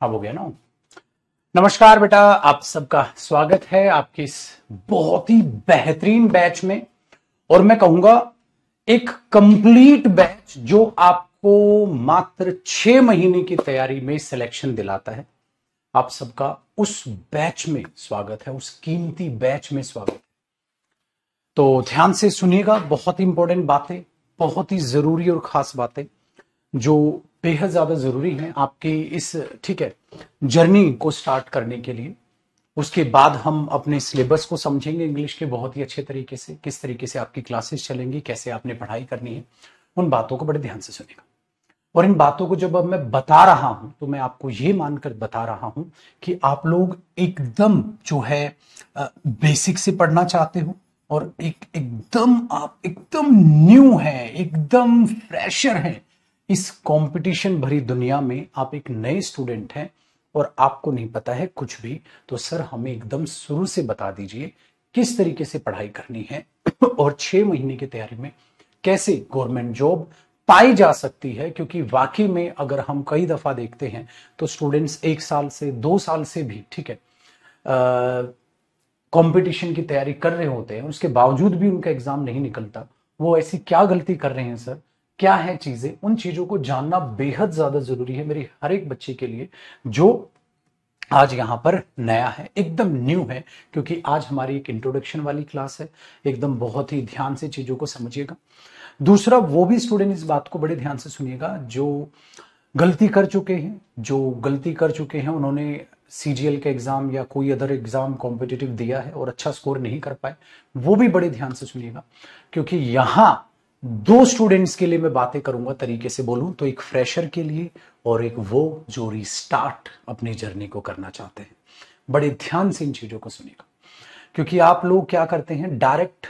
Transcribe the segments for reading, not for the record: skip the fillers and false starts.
अब हो गया ना। नमस्कार बेटा, आप सबका स्वागत है आपके इस बहुत ही बेहतरीन बैच में। और मैं कहूंगा एक कंप्लीट बैच जो आपको मात्र 6 महीने की तैयारी में सिलेक्शन दिलाता है। आप सबका उस बैच में स्वागत है, उस कीमती बैच में स्वागत है। तो ध्यान से सुनिएगा, बहुत ही इंपॉर्टेंट बातें, बहुत ही जरूरी और खास बातें जो बेहद ज्यादा जरूरी है आपके इस जर्नी को स्टार्ट करने के लिए। उसके बाद हम अपने सिलेबस को समझेंगे इंग्लिश के बहुत ही अच्छे तरीके से, किस तरीके से आपकी क्लासेस चलेंगी, कैसे आपने पढ़ाई करनी है, उन बातों को बड़े ध्यान से सुनेगा। और इन बातों को जब अब मैं बता रहा हूं तो मैं आपको ये मानकर बता रहा हूं कि आप लोग एकदम जो है बेसिक से पढ़ना चाहते हो और आप एकदम न्यू है, एकदम फ्रेशर हैं इस कंपटीशन भरी दुनिया में। आप एक नए स्टूडेंट हैं और आपको नहीं पता है कुछ भी, तो सर हमें एकदम शुरू से बता दीजिए किस तरीके से पढ़ाई करनी है और 6 महीने की तैयारी में कैसे गवर्नमेंट जॉब पाई जा सकती है। क्योंकि वाकई में अगर हम कई दफा देखते हैं तो स्टूडेंट्स 1 साल से 2 साल से भी कंपटीशन की तैयारी कर रहे होते हैं, उसके बावजूद भी उनका एग्जाम नहीं निकलता। वो ऐसी क्या गलती कर रहे हैं सर, क्या है चीजें, उन चीजों को जानना बेहद ज्यादा जरूरी है मेरे हर एक बच्चे के लिए जो आज यहां पर नया है, एकदम न्यू है। क्योंकि आज हमारी एक इंट्रोडक्शन वाली क्लास है, एकदम बहुत ही ध्यान से चीजों को समझिएगा। दूसरा, वो भी स्टूडेंट इस बात को बड़े ध्यान से सुनिएगा जो गलती कर चुके हैं, उन्होंने सीजीएल का एग्जाम या कोई अदर एग्जाम कॉम्पिटिटिव दिया है और अच्छा स्कोर नहीं कर पाए, वो भी बड़े ध्यान से सुनिएगा। क्योंकि यहां दो स्टूडेंट्स के लिए मैं बातें करूंगा, तरीके से बोलूं तो एक फ्रेशर के लिए और एक वो जो रिस्टार्ट अपनी जर्नी को करना चाहते हैं। बड़े ध्यान से इन चीजों को सुनिएगा, क्योंकि आप लोग क्या करते हैं, डायरेक्ट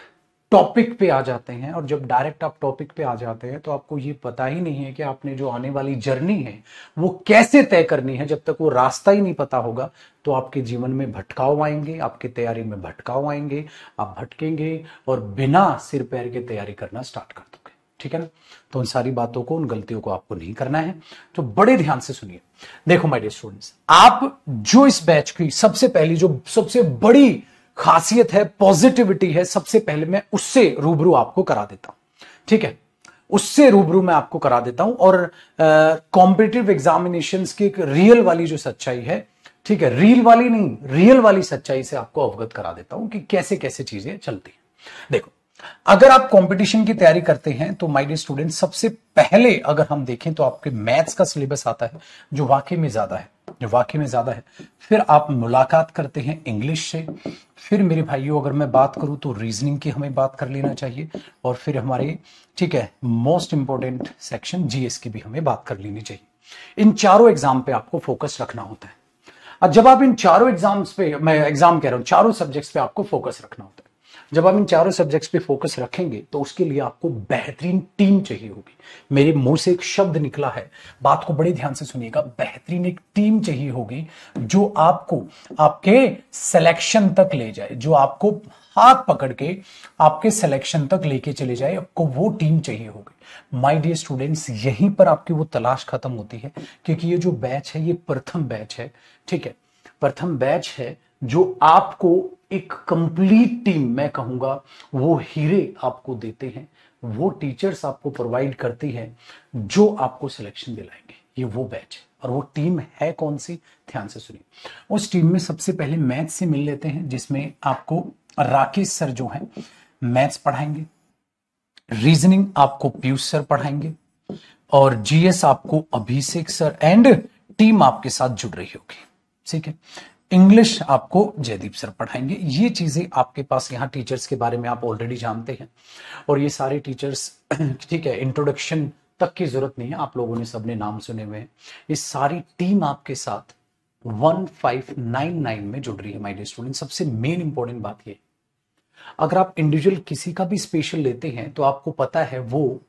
टॉपिक पे आ जाते हैं। और जब डायरेक्ट आप टॉपिक पे आ जाते हैं तो आपको ये पता ही नहीं है कि आपने जो आने वाली जर्नी है वो कैसे तय करनी है। जब तक वो रास्ता ही नहीं पता होगा तो आपके जीवन में भटकाव आएंगे, आपकी तैयारी में भटकाव आएंगे, आप भटकेंगे और बिना सिर पैर के तैयारी करना स्टार्ट कर दोगे। ठीक है ना। तो उन सारी बातों को, उन गलतियों को आपको नहीं करना है। तो बड़े ध्यान से सुनिए। देखो माय डियर स्टूडेंट्स, आप जो इस बैच की सबसे पहली जो सबसे बड़ी खासियत है, पॉजिटिविटी है, सबसे पहले मैं उससे रूबरू आपको करा देता हूं। ठीक है, उससे रूबरू मैं आपको करा देता हूं। और कॉम्पिटिटिव एग्जामिनेशंस की एक रियल वाली जो सच्चाई है, ठीक है, रील वाली नहीं, रियल वाली सच्चाई से आपको अवगत करा देता हूं कि कैसे कैसे चीजें चलती हैं। देखो, अगर आप कंपटीशन की तैयारी करते हैं तो माय डियर स्टूडेंट, सबसे पहले अगर हम देखें तो आपके मैथ्स का सिलेबस आता है जो वाकई में ज्यादा है, फिर आप मुलाकात करते हैं इंग्लिश से। फिर मेरे भाइयों, अगर मैं बात करूं तो रीजनिंग की हमें बात कर लेना चाहिए। और फिर हमारे मोस्ट इंपॉर्टेंट सेक्शन जीएस की भी हमें बात कर लेनी चाहिए। इन चारों एग्जाम पे आपको फोकस रखना होता है। अब जब आप इन चारों एग्जाम्स पे, मैं एग्जाम कह रहा हूं, चारों सब्जेक्ट्स पे आपको फोकस रखना होता है। जब आप इन चारों सब्जेक्ट्स पे फोकस रखेंगे तो उसके लिए आपको बेहतरीन टीम चाहिए होगी। मेरे मुंह से एक शब्द निकला है, बात को बड़े ध्यान से सुनिएगा, बेहतरीन एक टीम चाहिए होगी जो आपको आपके सिलेक्शन तक ले जाए, जो आपको हाथ पकड़ के आपके सिलेक्शन तक लेके चले जाए। आपको वो टीम चाहिए होगी। माय डियर स्टूडेंट्स, यहीं पर आपकी वो तलाश खत्म होती है। क्योंकि ये जो बैच है ये प्रथम बैच है। ठीक है, प्रथम बैच है जो आपको एक कंप्लीट टीम, मैं कहूंगा वो हीरे आपको देते हैं, वो टीचर्स आपको प्रोवाइड करती है जो आपको सिलेक्शन दिलाएंगे। ये वो बैच है। और वो टीम है कौन सी, ध्यान से सुनिए। उस टीम में सबसे पहले मैथ्स से मिल लेते हैं, जिसमें आपको राकेश सर जो हैं मैथ्स पढ़ाएंगे, रीजनिंग आपको पीयूष सर पढ़ाएंगे, और जीएस आपको अभिषेक सर एंड टीम आपके साथ जुड़ रही होगी। ठीक है, इंग्लिश आपको जयदीप सर पढ़ाएंगे। ये चीजें आपके पास, यहाँ टीचर्स के बारे में आप ऑलरेडी जानते हैं और ये सारे टीचर्स ठीक है, इंट्रोडक्शन तक की जरूरत नहीं है, आप लोगों ने सबने नाम सुने हुए हैं। ये सारी टीम आपके साथ 1599 में जुड़ रही है। माय डियर स्टूडेंट, सबसे मेन इंपॉर्टेंट बात ये, अगर आप इंडिविजुअल किसी का भी स्पेशल लेते हैं तो आपको पता है वो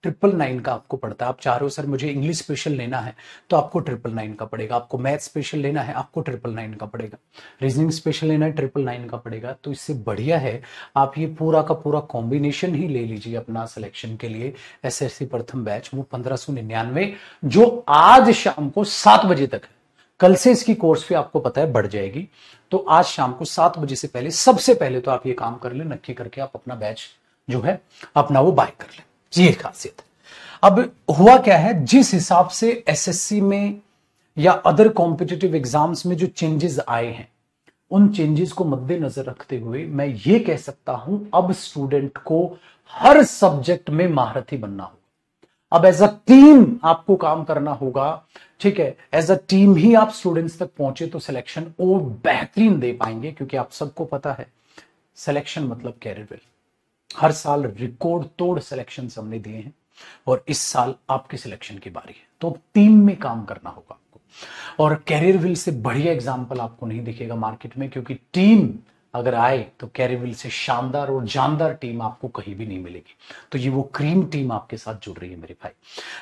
999 का आपको पड़ता है। आप चाह रहे हो सर मुझे इंग्लिश स्पेशल लेना है तो आपको 999 का पड़ेगा, आपको मैथ स्पेशल लेना है आपको 999 का पड़ेगा, रीजनिंग स्पेशल लेना है 999 का पड़ेगा। तो इससे बढ़िया है आप ये पूरा का पूरा कॉम्बिनेशन ही ले लीजिए अपना सिलेक्शन के लिए। एसएससी प्रथम बैच वो 1599 जो आज शाम को 7 बजे तक है, कल से इसकी कोर्स फी आपको पता है बढ़ जाएगी। तो आज शाम को 7 बजे से पहले सबसे पहले तो आप ये काम कर लें, नक्की करके आप अपना बैच जो है अपना वो बाय कर लें। ये खासियत है। अब हुआ क्या है, जिस हिसाब से एसएससी में या अदर कॉम्पिटिटिव एग्जाम्स में जो चेंजेस आए हैं, उन चेंजेस को मद्देनजर रखते हुए मैं ये कह सकता हूं अब स्टूडेंट को हर सब्जेक्ट में महारथी बनना होगा। अब एज अ टीम आपको काम करना होगा, ठीक है। एज अ टीम ही आप स्टूडेंट्स तक पहुंचे तो सिलेक्शन और बेहतरीन दे पाएंगे, क्योंकि आप सबको पता है सिलेक्शन मतलब कैरियर। हर साल रिकॉर्ड तोड़ सिलेक्शन हमने दिए हैं और इस साल आपकी सिलेक्शन की बारी है। तो टीम में काम करना होगा आपको, और कैरियर विल से बढ़िया एग्जाम्पल आपको नहीं दिखेगा मार्केट में, क्योंकि टीम अगर आए तो कैरियर विल से शानदार और जानदार टीम आपको कहीं भी नहीं मिलेगी। तो ये वो क्रीम टीम आपके साथ जुड़ रही है मेरे भाई,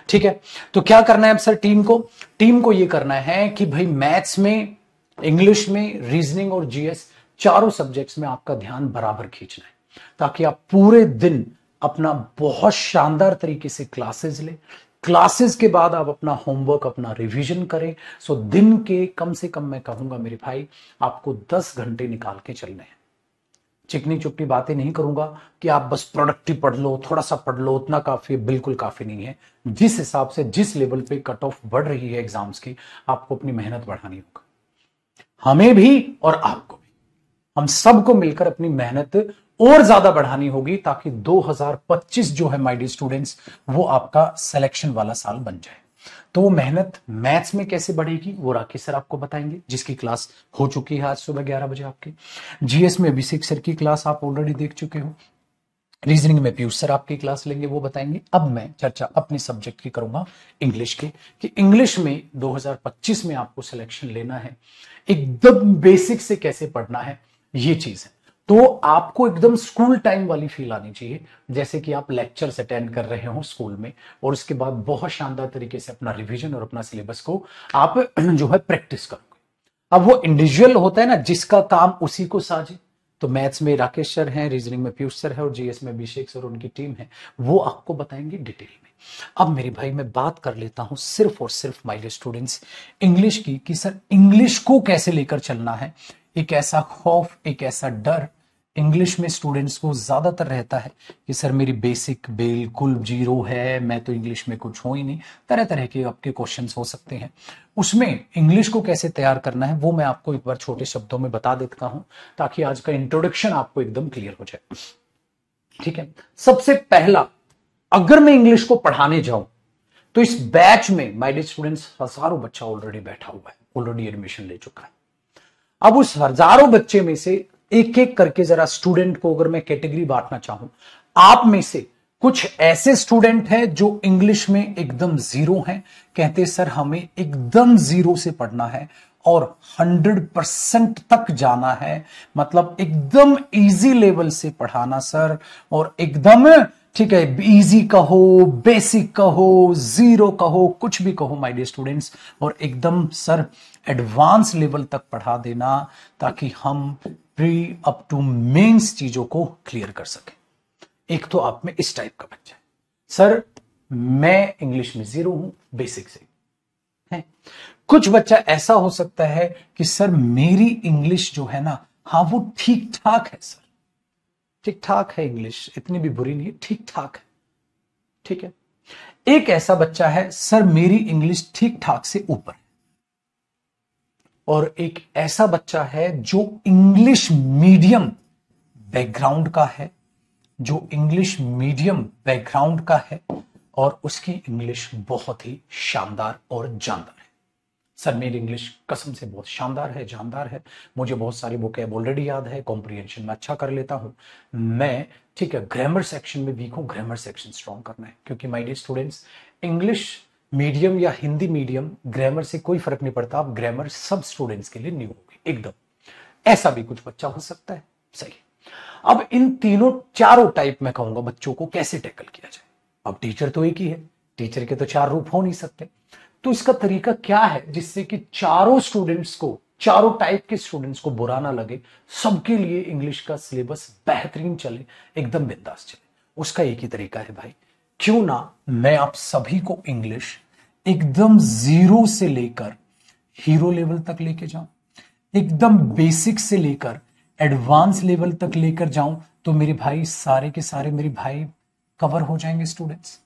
ठीक है। तो क्या करना है अब सर टीम को ये करना है कि भाई मैथ्स में, इंग्लिश में, रीजनिंग और जीएस चारों सब्जेक्ट्स में आपका ध्यान बराबर खींचना है, ताकि आप पूरे दिन अपना बहुत शानदार तरीके से क्लासेस लें। क्लासेस के बाद आप अपना होमवर्क, अपना रिवीजन करें। सो दिन के कम से कम मैं कहूंगा मेरे भाई आपको 10 घंटे निकाल के चलने हैं। चिकनी चुपटी बातें नहीं करूंगा कि आप बस प्रोडक्टिव पढ़ लो, थोड़ा सा पढ़ लो, उतना काफी, बिल्कुल काफी नहीं है। जिस हिसाब से, जिस लेवल पे कट ऑफ बढ़ रही है एग्जाम्स की, आपको अपनी मेहनत बढ़ानी होगा, हमें भी और आपको भी। हम सबको मिलकर अपनी मेहनत और ज्यादा बढ़ानी होगी, ताकि 2025 जो है माय डियर स्टूडेंट्स, वो आपका सिलेक्शन वाला साल बन जाए। तो वो मेहनत मैथ्स में कैसे बढ़ेगी वो राकेश सर आपको बताएंगे, जिसकी क्लास हो चुकी है आज सुबह 11 बजे आपकी। जीएस में अभिषेक सर की क्लास आप ऑलरेडी देख चुके हो। रीजनिंग में पीयूष सर आपकी क्लास लेंगे, वो बताएंगे। अब मैं चर्चा अपने सब्जेक्ट की करूंगा, इंग्लिश की, कि इंग्लिश में 2025 में आपको सिलेक्शन लेना है, एकदम बेसिक से कैसे पढ़ना है, ये चीज है। तो आपको एकदम स्कूल टाइम वाली फील आनी चाहिए, जैसे कि आप लेक्चर्स अटेंड कर रहे हो स्कूल में, और उसके बाद बहुत शानदार तरीके से अपना रिवीजन और अपना सिलेबस को आप जो है प्रैक्टिस करोगे। अब वो इंडिविजुअल होता है ना, जिसका काम उसी को साझे। तो मैथ्स में राकेश सर हैं, रीजनिंग में पीयूष सर है, और जीएस में अभिषेक सर, उनकी टीम है, वो आपको बताएंगे डिटेल में। अब मेरे भाई मैं बात कर लेता हूं सिर्फ और सिर्फ माय डियर स्टूडेंट्स इंग्लिश की, कि सर इंग्लिश को कैसे लेकर चलना है। एक ऐसा खौफ, एक ऐसा डर इंग्लिश में स्टूडेंट्स को ज्यादातर रहता है कि सर मेरी बेसिक बिल्कुल जीरो है, मैं तो इंग्लिश में कुछ हो ही नहीं। तरह तरह के आपके क्वेश्चंस हो सकते हैं, उसमें इंग्लिश को कैसे तैयार करना है वो मैं आपको एक बार छोटे शब्दों में बता देता हूं, ताकि आज का इंट्रोडक्शन आपको एकदम क्लियर हो जाए, ठीक है। सबसे पहला, अगर मैं इंग्लिश को पढ़ाने जाऊं तो इस बैच में माय डियर स्टूडेंट्स हजारों बच्चा ऑलरेडी बैठा हुआ है, ऑलरेडी एडमिशन ले चुका है। अब उस हजारों बच्चे में से एक एक करके जरा स्टूडेंट को अगर मैं कैटेगरी बांटना चाहूं, आप में से कुछ ऐसे स्टूडेंट हैं जो इंग्लिश में एकदम जीरो हैं, कहते सर हमें एकदम जीरो से पढ़ना है और 100% तक जाना है, मतलब एकदम इजी लेवल से पढ़ाना सर, और एकदम, ठीक है, इजी कहो, बेसिक कहो, जीरो कहो, कुछ भी कहो माय डियर स्टूडेंट्स, और एकदम सर एडवांस लेवल तक पढ़ा देना, ताकि हम प्री अप टू मेंस चीजों को क्लियर कर सकें। एक तो आप में इस टाइप का बच्चा है, सर मैं इंग्लिश में जीरो हूं, बेसिक से है। कुछ बच्चा ऐसा हो सकता है कि सर मेरी इंग्लिश जो है ना, हाँ वो ठीक ठाक है सर, ठीक ठाक है इंग्लिश, इतनी भी बुरी नहीं है, ठीक ठाक है, ठीक है। एक ऐसा बच्चा है, सर मेरी इंग्लिश ठीक ठाक से ऊपर है। और एक ऐसा बच्चा है जो इंग्लिश मीडियम बैकग्राउंड का है, जो इंग्लिश मीडियम बैकग्राउंड का है, और उसकी इंग्लिश बहुत ही शानदार और जानदार है। सर मेरी इंग्लिश कसम से बहुत शानदार है, जानदार है, मुझे बहुत सारी वोकैब ऑलरेडी याद है, कॉम्प्रिहेंशन में अच्छा कर लेता हूं मैं, ठीक है। ग्रामर सेक्शन में वीक हूं, ग्रामर सेक्शन स्ट्रॉन्ग करना है, क्योंकि my dear students English medium या हिंदी मीडियम, ग्रामर से कोई फर्क नहीं पड़ता। आप ग्रामर सब स्टूडेंट्स के लिए न्यू होगी एकदम, ऐसा भी कुछ बच्चा हो सकता है, सही। अब इन तीनों चारों टाइप में कहूंगा बच्चों को कैसे टैकल किया जाए। अब टीचर तो एक ही है, टीचर के तो चार रूप हो नहीं सकते, तो इसका तरीका क्या है जिससे कि चारों स्टूडेंट्स को, चारों टाइप के स्टूडेंट्स को बुरा ना लगे, सबके लिए इंग्लिश का सिलेबस बेहतरीन चले, एकदम बिंदास चले। उसका एक ही तरीका है भाई, क्यों ना मैं आप सभी को इंग्लिश एकदम जीरो से लेकर हीरो लेवल तक लेके जाऊं, एकदम बेसिक से लेकर एडवांस लेवल तक लेकर जाऊं, तो मेरे भाई सारे के सारे मेरे भाई कवर हो जाएंगे स्टूडेंट्स,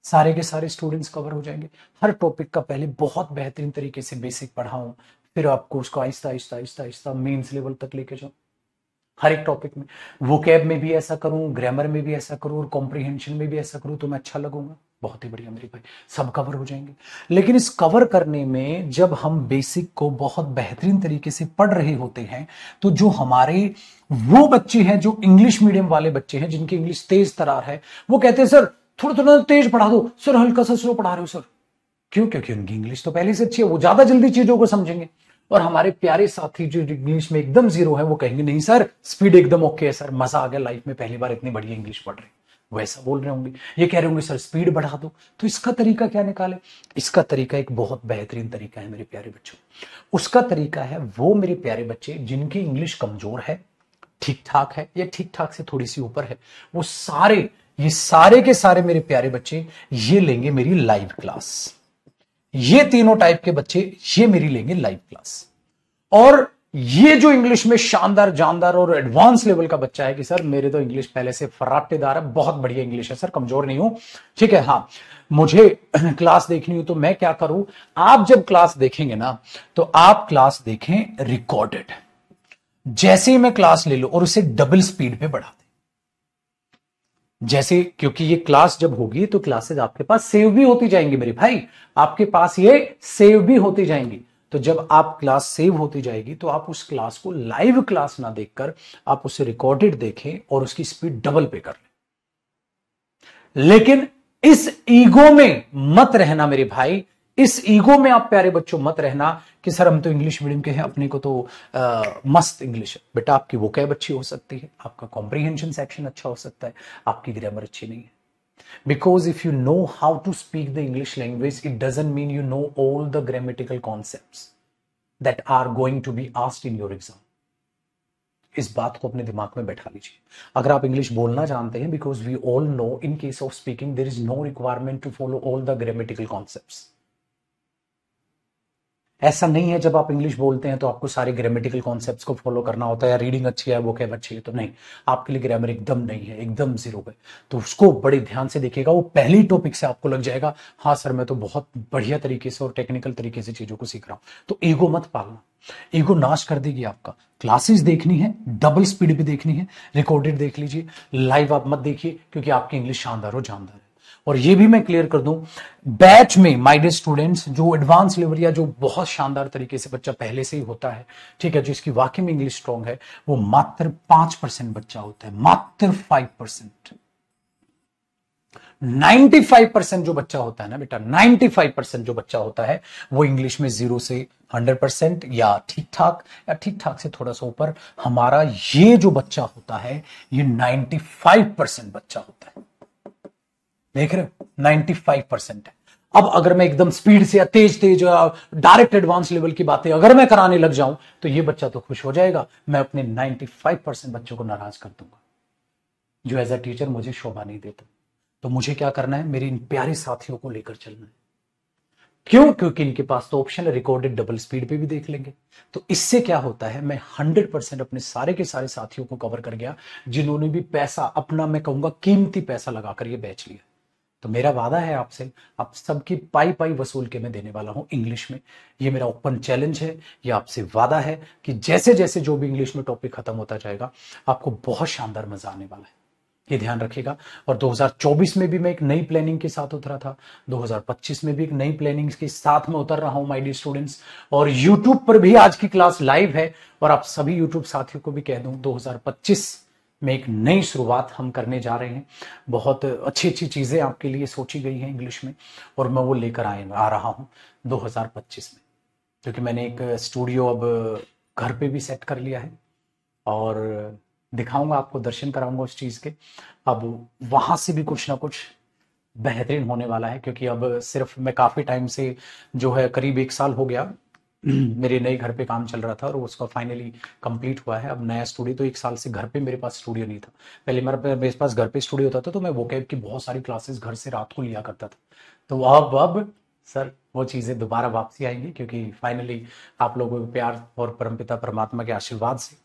सारे के सारे स्टूडेंट्स कवर हो जाएंगे। हर टॉपिक का पहले बहुत बेहतरीन तरीके से बेसिक पढ़ाऊं, फिर आपको उसको आहिस्ता आहिस्ता आहिस्ता आहिस्ता मेंस लेवल तक लेके जाऊं। हर एक टॉपिक में वोकैब में भी ऐसा करूं, ग्रामर में भी ऐसा करूं और कॉम्प्रिहेंशन में भी ऐसा करूं, तो मैं अच्छा लगूंगा। बहुत ही बढ़िया मेरे भाई, सब कवर हो जाएंगे। लेकिन इस कवर करने में जब हम बेसिक को बहुत बेहतरीन तरीके से पढ़ रहे होते हैं, तो जो हमारे वो बच्चे हैं जो इंग्लिश मीडियम वाले बच्चे हैं, जिनकी इंग्लिश तेज तरार है, वो कहते हैं सर थोड़ा थोड़ा तेज पढ़ा दो सर, हल्का सा स्लो पढ़ा रहे हो सर। क्यों? क्योंकि उनकी इंग्लिश तो पहले से अच्छी है, वो ज्यादा जल्दी चीजों को समझेंगे। और हमारे प्यारे साथी जो इंग्लिश में एकदम जीरो है, वो कहेंगे नहीं सर स्पीड एकदम ओके है सर, मजा आ गया लाइफ में, पहली बार इतनी बढ़िया इंग्लिश पढ़ रहे हैं। वैसा बोल रहे होंगे, ये कह रहे होंगे सर स्पीड बढ़ा दो। तो इसका तरीका क्या निकाले? इसका तरीका एक बहुत बेहतरीन तरीका है मेरे प्यारे बच्चों। उसका तरीका है वो मेरे प्यारे बच्चे जिनकी इंग्लिश कमजोर है, ठीक ठाक है या ठीक ठाक से थोड़ी सी ऊपर है, वो सारे, ये सारे के सारे मेरे प्यारे बच्चे ये लेंगे मेरी लाइव क्लास। ये तीनों टाइप के बच्चे ये मेरी लेंगे लाइव क्लास। और ये जो इंग्लिश में शानदार जानदार और एडवांस लेवल का बच्चा है कि सर मेरे तो इंग्लिश पहले से फराटेदार है, बहुत बढ़िया इंग्लिश है सर, कमजोर नहीं हूं, ठीक है, हाँ मुझे क्लास देखनी हो, तो मैं क्या करूं? आप जब क्लास देखेंगे ना, तो आप क्लास देखें रिकॉर्डेड। जैसे ही मैं क्लास ले लो और उसे डबल स्पीड पे बढ़ा दें, जैसे, क्योंकि ये क्लास जब होगी तो क्लासेस आपके पास सेव भी होती जाएंगी मेरे भाई, आपके पास ये सेव भी होती जाएंगी। तो जब आप क्लास सेव होती जाएगी, तो आप उस क्लास को लाइव क्लास ना देखकर आप उसे रिकॉर्डेड देखें और उसकी स्पीड डबल पे कर लें। लेकिन इस ईगो में मत रहना मेरे भाई, इस ईगो में आप प्यारे बच्चों मत रहना कि सर हम तो इंग्लिश मीडियम के हैं, अपने को तो मस्त इंग्लिश है। बेटा आपकी वोकैब अच्छी हो सकती है, आपका कॉम्प्रिहेंशन सेक्शन अच्छा हो सकता है, आपकी ग्रामर अच्छी नहीं है। Because if you know how to speak the English language, it doesn't mean you know all the grammatical concepts that are going to be asked in your exam. इस बात को अपने दिमाग में बैठा लीजिए। अगर आप इंग्लिश बोलना जानते हैं, because we all know in case of speaking there is no requirement to follow all the grammatical concepts. ऐसा नहीं है जब आप इंग्लिश बोलते हैं तो आपको सारे ग्रामेटिकल कॉन्सेप्ट्स को फॉलो करना होता है, या रीडिंग अच्छी है वो क्या अच्छी है, तो नहीं, आपके लिए ग्रामर एकदम नहीं है, एकदम जीरो है। तो उसको बड़े ध्यान से देखिएगा, वो पहली टॉपिक से आपको लग जाएगा हाँ सर मैं तो बहुत बढ़िया तरीके से और टेक्निकल तरीके से चीजों को सीख रहा हूं। तो ईगो मत पालना, ईगो नाश कर देगी आपका। क्लासेस देखनी है, डबल स्पीड पे देखनी है, रिकॉर्डेड देख लीजिए, लाइव आप मत देखिए, क्योंकि आपकी इंग्लिश शानदार हो जानदार है। और ये भी मैं क्लियर कर दूं, बैच में माय डियर स्टूडेंट्स, जो एडवांस लेवल या जो बहुत शानदार तरीके से बच्चा पहले से ही होता है, ठीक है, जिसकी वाकई में इंग्लिश स्ट्रांग है, वो मात्र 5% बच्चा होता है, मात्र 5%। 95% जो बच्चा होता है ना बेटा, 95% जो बच्चा होता है वो इंग्लिश में 0 से 100% या ठीक ठाक से थोड़ा सा ऊपर। हमारा ये जो बच्चा होता है ये 95% बच्चा होता है, देख रहे हो, 95% है। अब अगर मैं एकदम स्पीड से या तेज तेज डायरेक्ट एडवांस लेवल की बातें अगर मैं कराने लग जाऊं, तो ये बच्चा तो खुश हो जाएगा, मैं अपने 95% बच्चों को नाराज कर दूंगा, जो एज अ टीचर मुझे शोभा नहीं देता। तो मुझे क्या करना है, मेरे इन प्यारे साथियों को लेकर चलना है। क्यों? क्योंकि इनके पास तो ऑप्शन है, रिकॉर्डेड डबल स्पीड पे भी देख लेंगे। तो इससे क्या होता है, मैं 100% अपने सारे के सारे साथियों को कवर कर गया, जिन्होंने भी पैसा अपना, मैं कहूंगा कीमती पैसा लगाकर ये बैच लिया। तो मेरा वादा है आपसे, आप सबकी पाई पाई वसूल के मैं देने वाला हूं इंग्लिश में। ये मेरा ओपन चैलेंज है, ये आपसे वादा है कि जैसे जैसे जो भी इंग्लिश में टॉपिक खत्म होता जाएगा, आपको बहुत शानदार मजा आने वाला है, ये ध्यान रखिएगा। और 2024 में भी मैं एक नई प्लानिंग के साथ उतरा था, 2025 में भी एक नई प्लानिंग के साथ में उतर रहा हूं माय डियर स्टूडेंट्स। और यूट्यूब पर भी आज की क्लास लाइव है, और आप सभी यूट्यूब साथियों को भी कह दूं, 2025 में एक नई शुरुआत हम करने जा रहे हैं। बहुत अच्छी अच्छी चीजें आपके लिए सोची गई हैं इंग्लिश में, और मैं वो लेकर आ रहा हूं 2025 में, क्योंकि मैंने एक स्टूडियो अब घर पे भी सेट कर लिया है, और दिखाऊंगा आपको, दर्शन कराऊंगा उस चीज के। अब वहां से भी कुछ ना कुछ बेहतरीन होने वाला है, क्योंकि अब सिर्फ मैं काफी टाइम से, जो है करीब 1 साल हो गया मेरे नए घर पे काम चल रहा था, और उसका फाइनली कंप्लीट हुआ है। अब नया स्टूडियो, तो 1 साल से घर पे मेरे पास स्टूडियो नहीं था। पहले मेरे पास घर पे स्टूडियो होता था, तो मैं वोकैब की बहुत सारी क्लासेस घर से रात को लिया करता था। तो अब सर वो चीजें दोबारा वापसी आएंगी, क्योंकि फाइनली आप लोगों के प्यार और परमपिता परमात्मा के आशीर्वाद से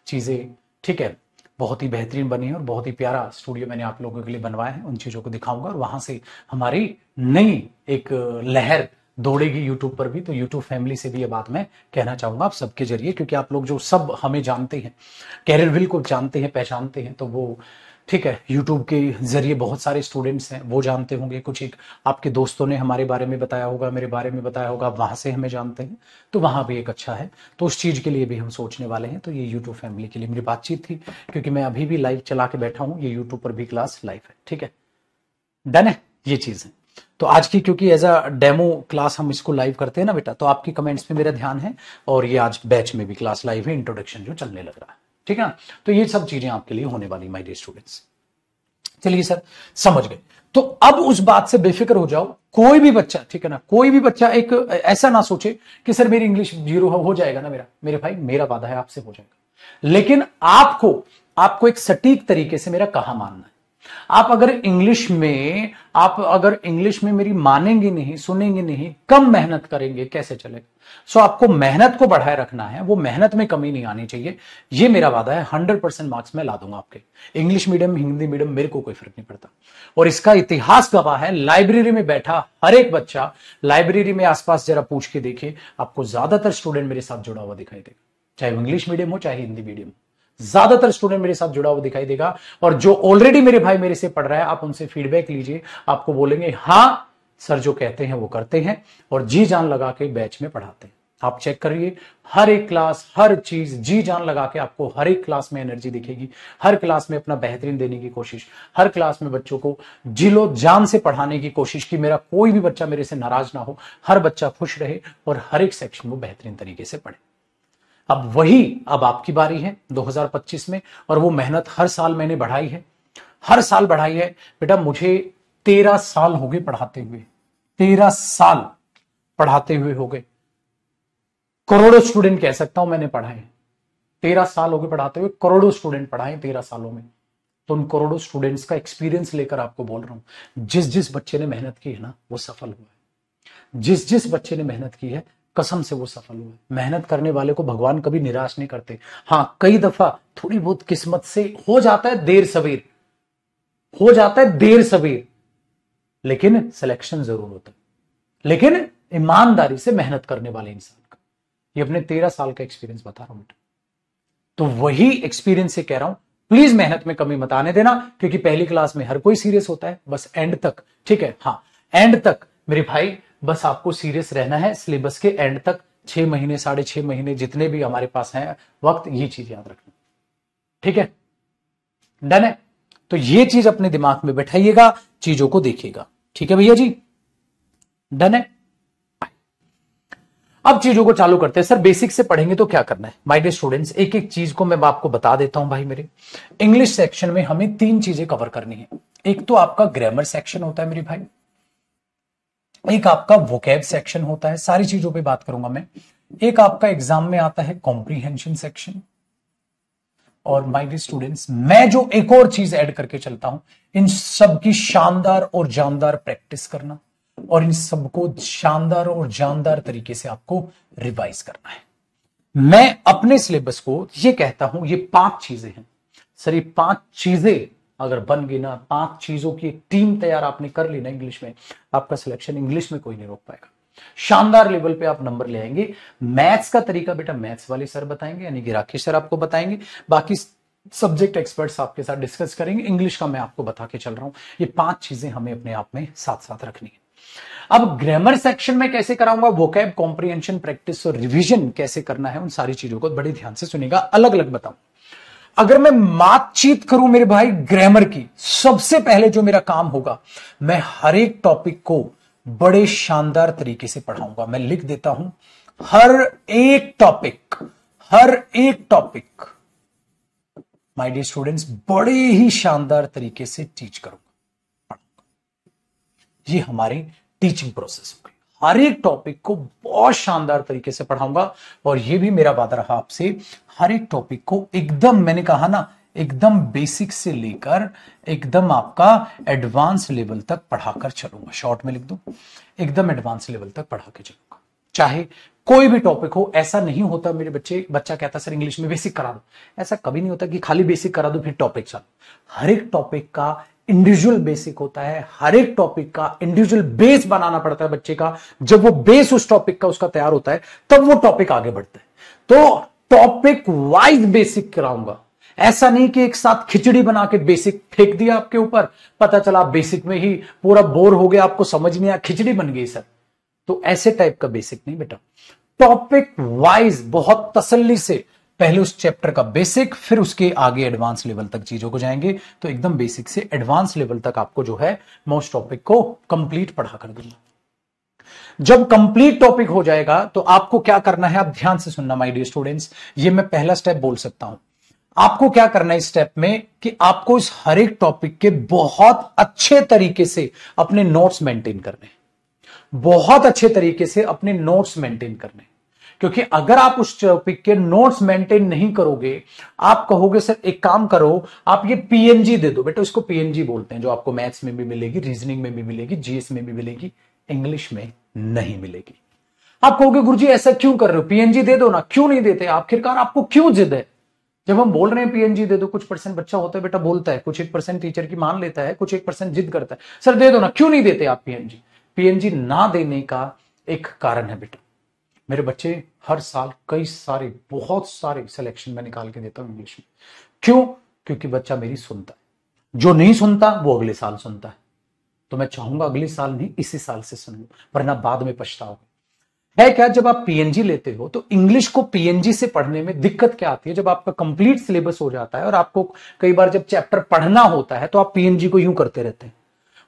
चीजें ठीक है बहुत ही बेहतरीन बनी है, और बहुत ही प्यारा स्टूडियो मैंने आप लोगों के लिए बनवाया है। उन चीजों को दिखाऊंगा और वहां से हमारी नई एक लहर दौड़ेगी यूट्यूब पर भी। तो यूट्यूब फैमिली से भी ये बात मैं कहना चाहूंगा आप सबके जरिए, क्योंकि आप लोग जो सब हमें जानते हैं, कैरियरविल को जानते हैं, पहचानते हैं, तो वो ठीक है यूट्यूब के जरिए बहुत सारे स्टूडेंट्स हैं वो जानते होंगे, कुछ एक आपके दोस्तों ने हमारे बारे में बताया होगा, मेरे बारे में बताया होगा, वहां से हमें जानते हैं, तो वहां भी एक अच्छा है। तो उस चीज के लिए भी हम सोचने वाले हैं। तो ये यूट्यूब फैमिली के लिए मेरी बातचीत थी, क्योंकि मैं अभी भी लाइव चला के बैठा हूं, ये यूट्यूब पर भी क्लास लाइव है। ठीक है, डन है ये चीज है। तो आज की क्योंकि एज अ डेमो क्लास हम इसको लाइव करते हैं ना बेटा, तो आपकी कमेंट्स पे मेरा ध्यान है, और ये आज बैच में भी क्लास लाइव है, इंट्रोडक्शन जो चलने लग रहा है। ठीक है ना, तो ये सब चीजें आपके लिए होने वाली माय डियर स्टूडेंट्स। चलिए सर समझ गए। तो अब उस बात से बेफिक्र हो जाओ, कोई भी बच्चा ठीक है ना, कोई भी बच्चा एक ऐसा ना सोचे कि सर मेरी इंग्लिश जीरो हो जाएगा ना मेरे भाई, मेरा वादा है आपसे हो जाएगा, लेकिन आपको एक सटीक तरीके से मेरा कहा मानना है। आप अगर इंग्लिश में मेरी मानेंगे नहीं, सुनेंगे नहीं, कम मेहनत करेंगे, कैसे चलेगा। सो आपको मेहनत को बढ़ाए रखना है, वो मेहनत में कमी नहीं आनी चाहिए। ये मेरा वादा है, 100% मार्क्स में ला दूंगा आपके। इंग्लिश मीडियम हिंदी मीडियम मेरे को कोई फर्क नहीं पड़ता, और इसका इतिहास गवाह है। लाइब्रेरी में बैठा हर एक बच्चा, लाइब्रेरी में आसपास जरा पूछ के देखिए, आपको ज्यादातर स्टूडेंट मेरे साथ जुड़ा हुआ दिखाई देगा, चाहे इंग्लिश मीडियम हो चाहे हिंदी मीडियम हो, ज्यादातर स्टूडेंट मेरे साथ जुड़ा हुआ दिखाई देगा। और जो ऑलरेडी मेरे भाई मेरे से पढ़ रहा है, आप उनसे फीडबैक लीजिए, आपको बोलेंगे हाँ सर जो कहते हैं वो करते हैं, और जी जान लगा के बैच में पढ़ाते हैं। आप चेक करिए, हर एक क्लास, हर चीज जी जान लगा के आपको हर एक क्लास में एनर्जी दिखेगी, हर क्लास में अपना बेहतरीन देने की कोशिश, हर क्लास में बच्चों को जिलो जान से पढ़ाने की कोशिश की मेरा कोई भी बच्चा मेरे से नाराज ना हो, हर बच्चा खुश रहे, और हर एक सेक्शन में बेहतरीन तरीके से पढ़े। अब आपकी बारी है 2025 में, और वो मेहनत हर साल मैंने बढ़ाई है, हर साल बढ़ाई है बेटा। मुझे 13 साल हो गए पढ़ाते हुए, 13 साल पढ़ाते हुए हो गए, करोड़ों स्टूडेंट कह सकता हूं मैंने पढ़ाए। 13 साल हो गए पढ़ाते हुए, करोड़ों स्टूडेंट पढ़ाए 13 सालों में। तो उन करोड़ों स्टूडेंट्स का एक्सपीरियंस लेकर आपको बोल रहा हूं, जिस जिस बच्चे ने मेहनत की है ना वो सफल हुआ है, जिस जिस बच्चे ने मेहनत की है कसम से वो सफल हुआ है। मेहनत करने वाले को भगवान कभी निराश नहीं करते। हाँ कई दफा थोड़ी बहुत किस्मत से हो जाता है देर सवेर, हो जाता है देर सवेर, लेकिन सिलेक्शन जरूर होता है, लेकिन ईमानदारी से मेहनत करने वाले इंसान का। ये अपने 13 साल का एक्सपीरियंस बता रहा हूं बेटा, तो वही एक्सपीरियंस से कह रहा हूं, प्लीज मेहनत में कमी मत आने देना, क्योंकि पहली क्लास में हर कोई सीरियस होता है, बस एंड तक। ठीक है, हाँ एंड तक मेरे भाई, बस आपको सीरियस रहना है सिलेबस के एंड तक, 6 महीने 6.5 महीने जितने भी हमारे पास हैं वक्त, ये चीज याद रखना। ठीक है, डन है। तो ये चीज अपने दिमाग में बैठाइएगा, चीजों को देखिएगा। ठीक है भैया जी, डन है। अब चीजों को चालू करते हैं। सर बेसिक से पढ़ेंगे तो क्या करना है माय डियर स्टूडेंट्स, एक एक चीज को मैं आपको बता देता हूं भाई मेरे। इंग्लिश सेक्शन में हमें 3 चीजें कवर करनी है। एक तो आपका ग्रामर सेक्शन होता है मेरे भाई, एक आपका वोकैब सेक्शन होता है, सारी चीजों पे बात करूंगा मैं। एक आपका एग्जाम में आता है कॉम्प्रीहेंशन सेक्शन। और माय डियर स्टूडेंट्स, मैं जो एक और चीज ऐड करके चलता हूं, इन सब की शानदार और जानदार प्रैक्टिस करना, और इन सबको शानदार और जानदार तरीके से आपको रिवाइज करना है। मैं अपने सिलेबस को ये कहता हूं, ये 5 चीजें हैं सर, ये 5 चीजें अगर बन गई ना, 5 चीजों की एक टीम तैयार आपने कर ली ना इंग्लिश में, आपका सिलेक्शन इंग्लिश में कोई नहीं रोक पाएगा। शानदार लेवल पे आप नंबर ले आएंगे। मैथ्स का तरीका बेटा मैथ्स वाले सर बताएंगे, यानी कि राकेश सर आपको बताएंगे, बाकी सब्जेक्ट एक्सपर्ट्स आपके साथ डिस्कस करेंगे। इंग्लिश का मैं आपको बता के चल रहा हूं, ये 5 चीजें हमें अपने आप में साथ साथ रखनी है। अब ग्रामर सेक्शन में कैसे कराऊंगा, वोकैब, कॉम्प्रीहेंशन, प्रैक्टिस और रिवीजन कैसे करना है, उन सारी चीजों को बड़े ध्यान से सुनेगा, अलग अलग बताऊं। अगर मैं बातचीत करूं मेरे भाई ग्रामर की, सबसे पहले जो मेरा काम होगा, मैं हर एक टॉपिक को बड़े शानदार तरीके से पढ़ाऊंगा। मैं लिख देता हूं, हर एक टॉपिक माय डियर स्टूडेंट्स बड़े ही शानदार तरीके से टीच करूंगा। ये हमारी टीचिंग प्रोसेस हो गई। हर एक टॉपिक को बहुत शानदार तरीके से पढ़ाऊंगा, और ये भी मेरा वादा रहा आपसे, हर एक टॉपिक को एकदम, मैंने कहा ना, एकदम बेसिक से लेकर एकदम आपका एडवांस लेवल तक पढ़ाकर चलूंगा। शॉर्ट में लिख दूं, एकदम एडवांस लेवल तक पढ़ा के चलूंगा, चाहे कोई भी टॉपिक हो। ऐसा नहीं होता मेरे बच्चा कहता सर इंग्लिश में बेसिक करा दो, ऐसा कभी नहीं होता कि खाली बेसिक करा दो फिर टॉपिक चालू। हर एक टॉपिक का इंडिविजुअल बेसिक होता है, हर एक टॉपिक का इंडिविजुअल बेस बनाना पड़ता है बच्चे का। जब वो बेस उस टॉपिक का उसका तैयार होता है तब वो टॉपिक आगे बढ़ता है। तो टॉपिक वाइज बेसिक कराऊंगा, ऐसा नहीं कि एक साथ खिचड़ी बना के बेसिक फेंक दिया आपके ऊपर, पता चला बेसिक में ही पूरा बोर हो गया, आपको समझ नहीं आया, खिचड़ी बन गई सर। तो ऐसे टाइप का बेसिक नहीं बेटा, टॉपिक वाइज बहुत तसल्ली से पहले उस चैप्टर का बेसिक, फिर उसके आगे एडवांस लेवल तक चीजों को जाएंगे। तो एकदम बेसिक से एडवांस लेवल तक आपको जो है मैं उस टॉपिक को कंप्लीट पढ़ा कर दूंगा। जब कंप्लीट टॉपिक हो जाएगा तो आपको क्या करना है, आप ध्यान से सुनना माय डियर स्टूडेंट्स, ये मैं पहला स्टेप बोल सकता हूं। आपको क्या करना है इस स्टेप में कि आपको इस हर एक टॉपिक के बहुत अच्छे तरीके से अपने नोट्स मेंटेन करने, बहुत अच्छे तरीके से अपने नोट्स मेंटेन करने। क्योंकि अगर आप उस टॉपिक के नोट्स मेंटेन नहीं करोगे, आप कहोगे सर एक काम करो, आप ये पीएनजी दे दो। बेटा इसको पीएनजी बोलते हैं, जो आपको मैथ्स में भी मिलेगी, रीजनिंग में भी मिलेगी, जीएस में भी मिलेगी, इंग्लिश में नहीं मिलेगी। आप कहोगे गुरुजी ऐसा क्यों कर रहे हो, पीएनजी दे दो ना। क्यों नहीं देते आखिरकार, आपको क्यों जिद है? जब हम बोल रहे हैं पीएनजी दे दो, कुछ परसेंट बच्चा होता है बेटा बोलता है, कुछ 1% टीचर की मान लेता है, कुछ 1% जिद करता है, सर दे दो ना। क्यों नहीं देते आप पीएनजी? पीएनजी ना देने का एक कारण है बेटा, मेरे बच्चे हर साल कई सारे बहुत सारे सिलेक्शन में निकाल के देता हूं इंग्लिश में। क्यों? क्योंकि बच्चा मेरी सुनता है, जो नहीं सुनता वो अगले साल सुनता है। तो मैं चाहूंगा अगले साल नहीं, इसी साल से सुन लो, वरना बाद में पछताओगे। है क्या, जब आप पीएनजी लेते हो तो इंग्लिश को पीएनजी से पढ़ने में दिक्कत क्या आती है, जब आपका कंप्लीट सिलेबस हो जाता है और आपको कई बार जब चैप्टर पढ़ना होता है तो आप पीएनजी को यूं करते रहते हैं।